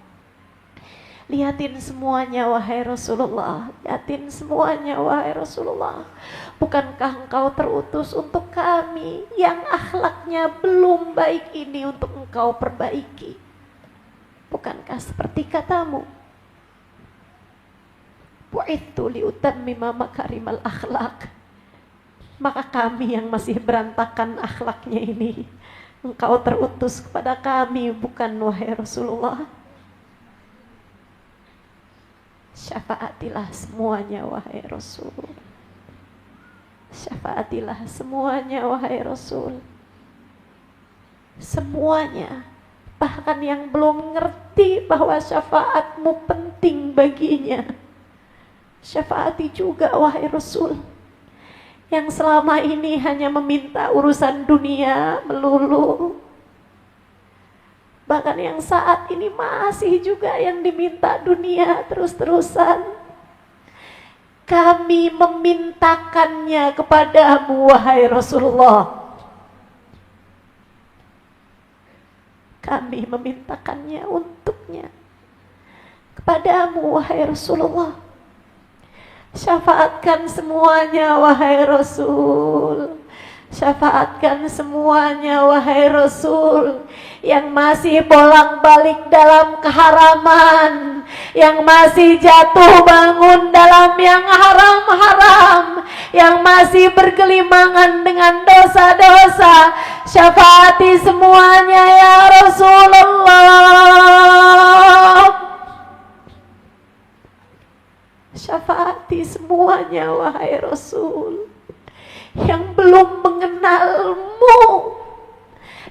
Lihatin semuanya wahai Rasulullah. Lihatin semuanya wahai Rasulullah. Bukankah engkau terutus untuk kami yang akhlaknya belum baik ini untuk engkau perbaiki? Bukankah seperti katamu, bu'ithu liutammima makarimal akhlak? Maka kami yang masih berantakan akhlaknya ini, engkau terutus kepada kami, bukan wahai Rasulullah? Syafaatilah semuanya wahai Rasul. Syafaatilah semuanya wahai Rasul. Semuanya. Bahkan yang belum ngerti bahwa syafaatmu penting baginya, syafaati juga wahai Rasul. Yang selama ini hanya meminta urusan dunia melulu, bahkan yang saat ini masih juga yang diminta dunia terus-terusan. Kami memintakannya kepadamu wahai Rasulullah. Kami memintakannya untuknya kepadamu wahai Rasulullah. Syafaatkan semuanya wahai Rasul. Syafaatkan semuanya wahai Rasul, yang masih bolak-balik dalam keharaman, yang masih jatuh bangun dalam yang haram-haram, yang masih bergelimangan dengan dosa-dosa. Syafaati semuanya ya Rasulullah. Syafaati semuanya wahai Rasul, yang belum mengenalmu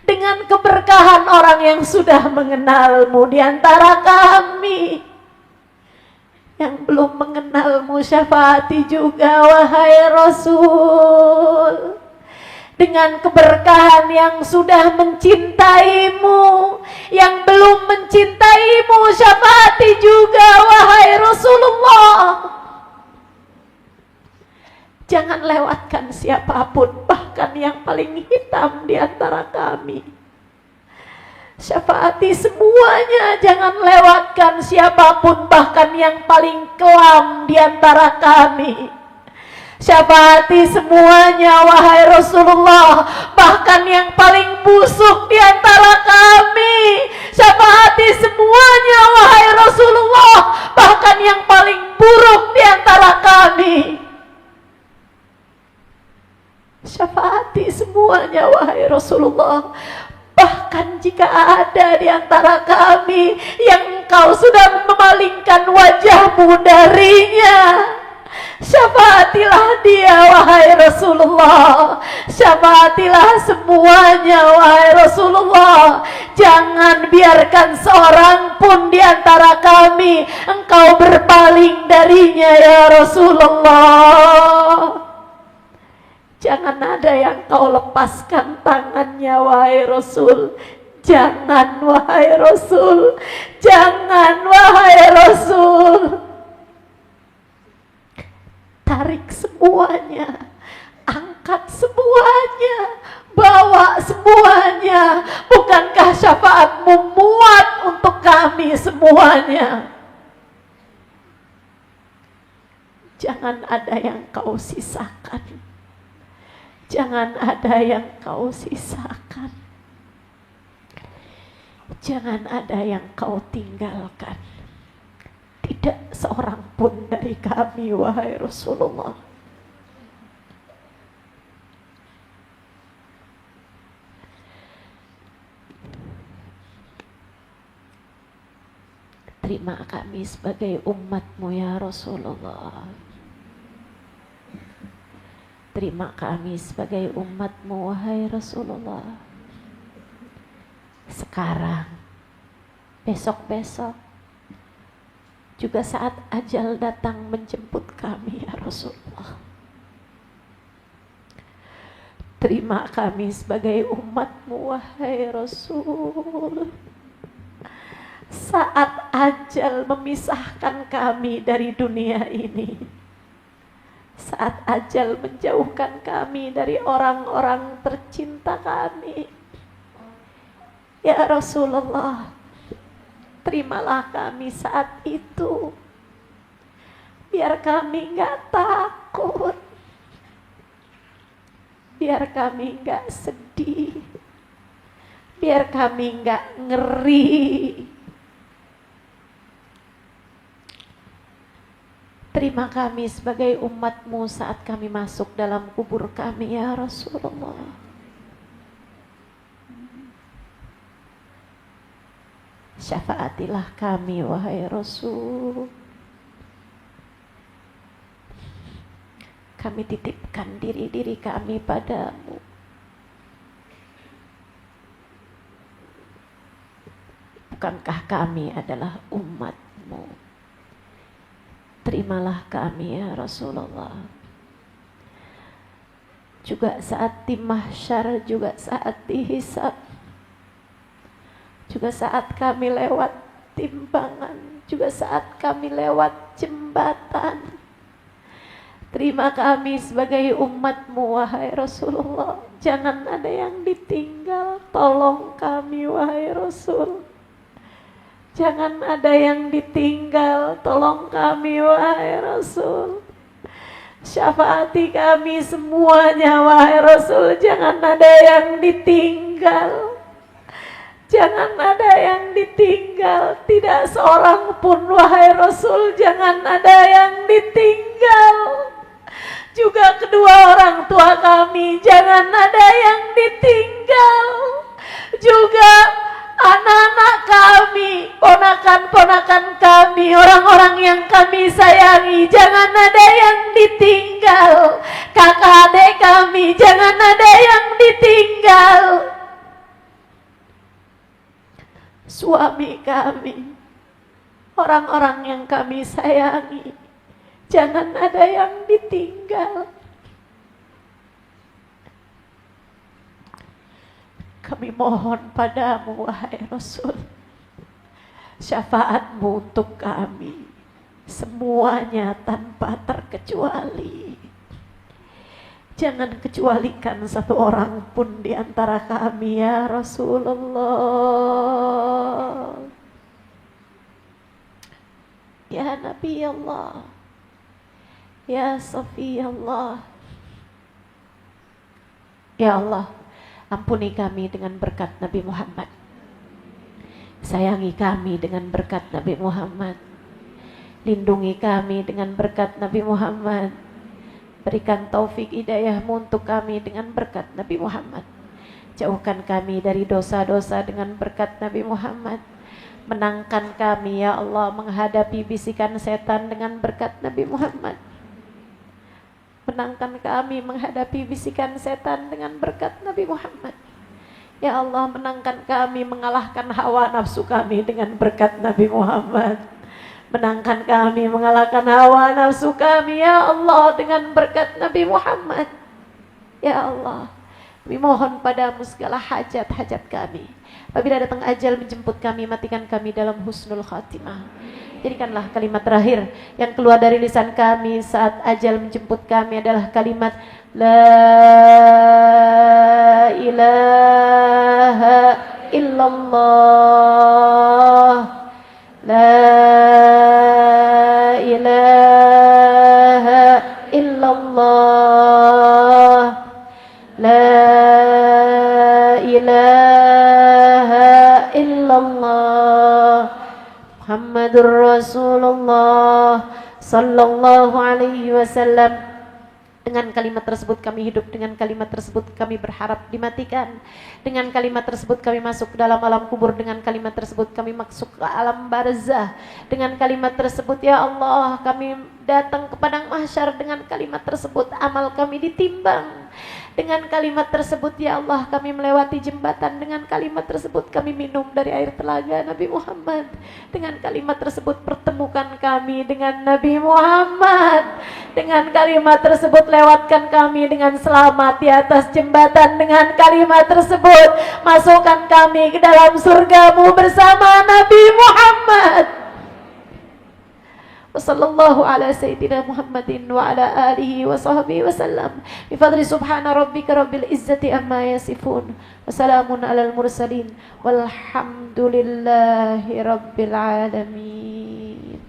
dengan keberkahan orang yang sudah mengenalmu di antara kami. Yang belum mengenalmu, syafaati juga wahai Rasul, dengan keberkahan yang sudah mencintaimu. Yang belum mencintaimu, syafaati juga wahai Rasulullah. Jangan lewatkan siapapun, bahkan yang paling hitam di antara kami. Syafaati semuanya, jangan lewatkan siapapun, bahkan yang paling kelam di antara kami. Syafaati semuanya wahai Rasulullah, bahkan yang paling busuk di antara kami. Syafaati semuanya wahai Rasulullah, bahkan yang paling buruk di antara kami. Syafaati semuanya wahai Rasulullah, bahkan jika ada di antara kami yang engkau sudah memalingkan wajahmu darinya, syafaatilah dia wahai Rasulullah. Syafaatilah semuanya wahai Rasulullah. Jangan biarkan seorang pun di antara kami engkau berpaling darinya ya Rasulullah. Jangan ada yang kau lepaskan tangannya wahai Rasul. Jangan wahai Rasul. Jangan wahai Rasul. Tarik semuanya, angkat semuanya, bawa semuanya. Bukankah syafaatmu muat untuk kami semuanya? Jangan ada yang kau sisakan. Jangan ada yang kau sisakan. Jangan ada yang kau tinggalkan. Tidak seorang pun dari kami wahai Rasulullah. Terima kami sebagai umatmu ya Rasulullah. Terima kami sebagai umatmu wahai Rasulullah. Sekarang, besok-besok, juga saat ajal datang menjemput kami ya Rasulullah. Terima kami sebagai umatmu wahai Rasul. Saat ajal memisahkan kami dari dunia ini, saat ajal menjauhkan kami dari orang-orang tercinta kami, ya Rasulullah, terimalah kami saat itu. Biar kami gak takut, biar kami gak sedih, biar kami gak ngeri. Terima kami sebagai umatmu saat kami masuk dalam kubur kami ya Rasulullah. Syafaatilah kami wahai Rasul. Kami titipkan diri-diri kami padamu. Bukankah kami adalah umatmu? Terimalah kami ya Rasulullah. Juga saat di mahsyar, juga saat dihisab, juga saat kami lewat timbangan, juga saat kami lewat jembatan. Terima kami sebagai umatmu wahai Rasulullah. Jangan ada yang ditinggal. Tolong kami wahai Rasul. Jangan ada yang ditinggal, tolong kami wahai Rasul. Syafaati kami semuanya wahai Rasul, jangan ada yang ditinggal. Jangan ada yang ditinggal, tidak seorang pun wahai Rasul, jangan ada yang ditinggal. Juga kedua orang tua kami, jangan ada yang ditinggal. Juga anak-anak kami, ponakan-ponakan kami, orang-orang yang kami sayangi, jangan ada yang ditinggal. Kakak adik kami, jangan ada yang ditinggal. Suami kami, orang-orang yang kami sayangi, jangan ada yang ditinggal. Kami mohon padamu wahai Rasul, syafaatmu untuk kami semuanya tanpa terkecuali. Jangan kecualikan satu orang pun di antara kami ya Rasulullah. Ya Nabi Allah, ya Safi Allah. Ya Allah, ampuni kami dengan berkat Nabi Muhammad. Sayangi kami dengan berkat Nabi Muhammad. Lindungi kami dengan berkat Nabi Muhammad. Berikan taufik hidayahmu untuk kami dengan berkat Nabi Muhammad. Jauhkan kami dari dosa-dosa dengan berkat Nabi Muhammad. Menangkan kami ya Allah menghadapi bisikan setan dengan berkat Nabi Muhammad. Menangkan kami menghadapi bisikan setan dengan berkat Nabi Muhammad. Ya Allah, menangkan kami mengalahkan hawa nafsu kami dengan berkat Nabi Muhammad. Menangkan kami mengalahkan hawa nafsu kami ya Allah dengan berkat Nabi Muhammad. Ya Allah, kami mohon padamu segala hajat-hajat kami. Apabila datang ajal menjemput kami, matikan kami dalam husnul khatimah. Jadikanlah kalimat terakhir yang keluar dari lisan kami saat ajal menjemput kami adalah kalimat La ilaha illallah, La ilaha illallah, La ilaha illallah, Muhammadur Rasulullah sallallahu alaihi wasallam. Dengan kalimat tersebut kami hidup, dengan kalimat tersebut kami berharap dimatikan, dengan kalimat tersebut kami masuk ke dalam alam kubur, dengan kalimat tersebut kami masuk ke alam barzah, dengan kalimat tersebut ya Allah kami datang ke padang mahsyar, dengan kalimat tersebut amal kami ditimbang, dengan kalimat tersebut ya Allah kami melewati jembatan, dengan kalimat tersebut kami minum dari air telaga Nabi Muhammad, dengan kalimat tersebut pertemukan kami dengan Nabi Muhammad, dengan kalimat tersebut lewatkan kami dengan selamat di atas jembatan, dengan kalimat tersebut masukkan kami ke dalam surgamu bersama Nabi Muhammad. Wassallallahu ala sayyidina Muhammadin wa ala alihi wa sahbihi wa sallam. Bifadli subhana rabbika rabbil izzati amma yasifun. Wassalamun alal mursalin. Walhamdulillahi rabbil alamin.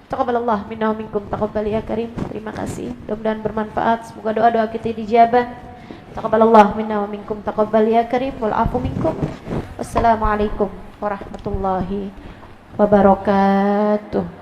Taqabbalallah minna wa minkum, taqabbal ya karim. Terima kasih, mudah-mudahan bermanfaat. Semoga doa-doa kita dijabah. Taqabbalallah minna wa minkum, taqabbal ya karim. Wal afu minkum. Wassalamualaikum warahmatullahi wabarakatuh.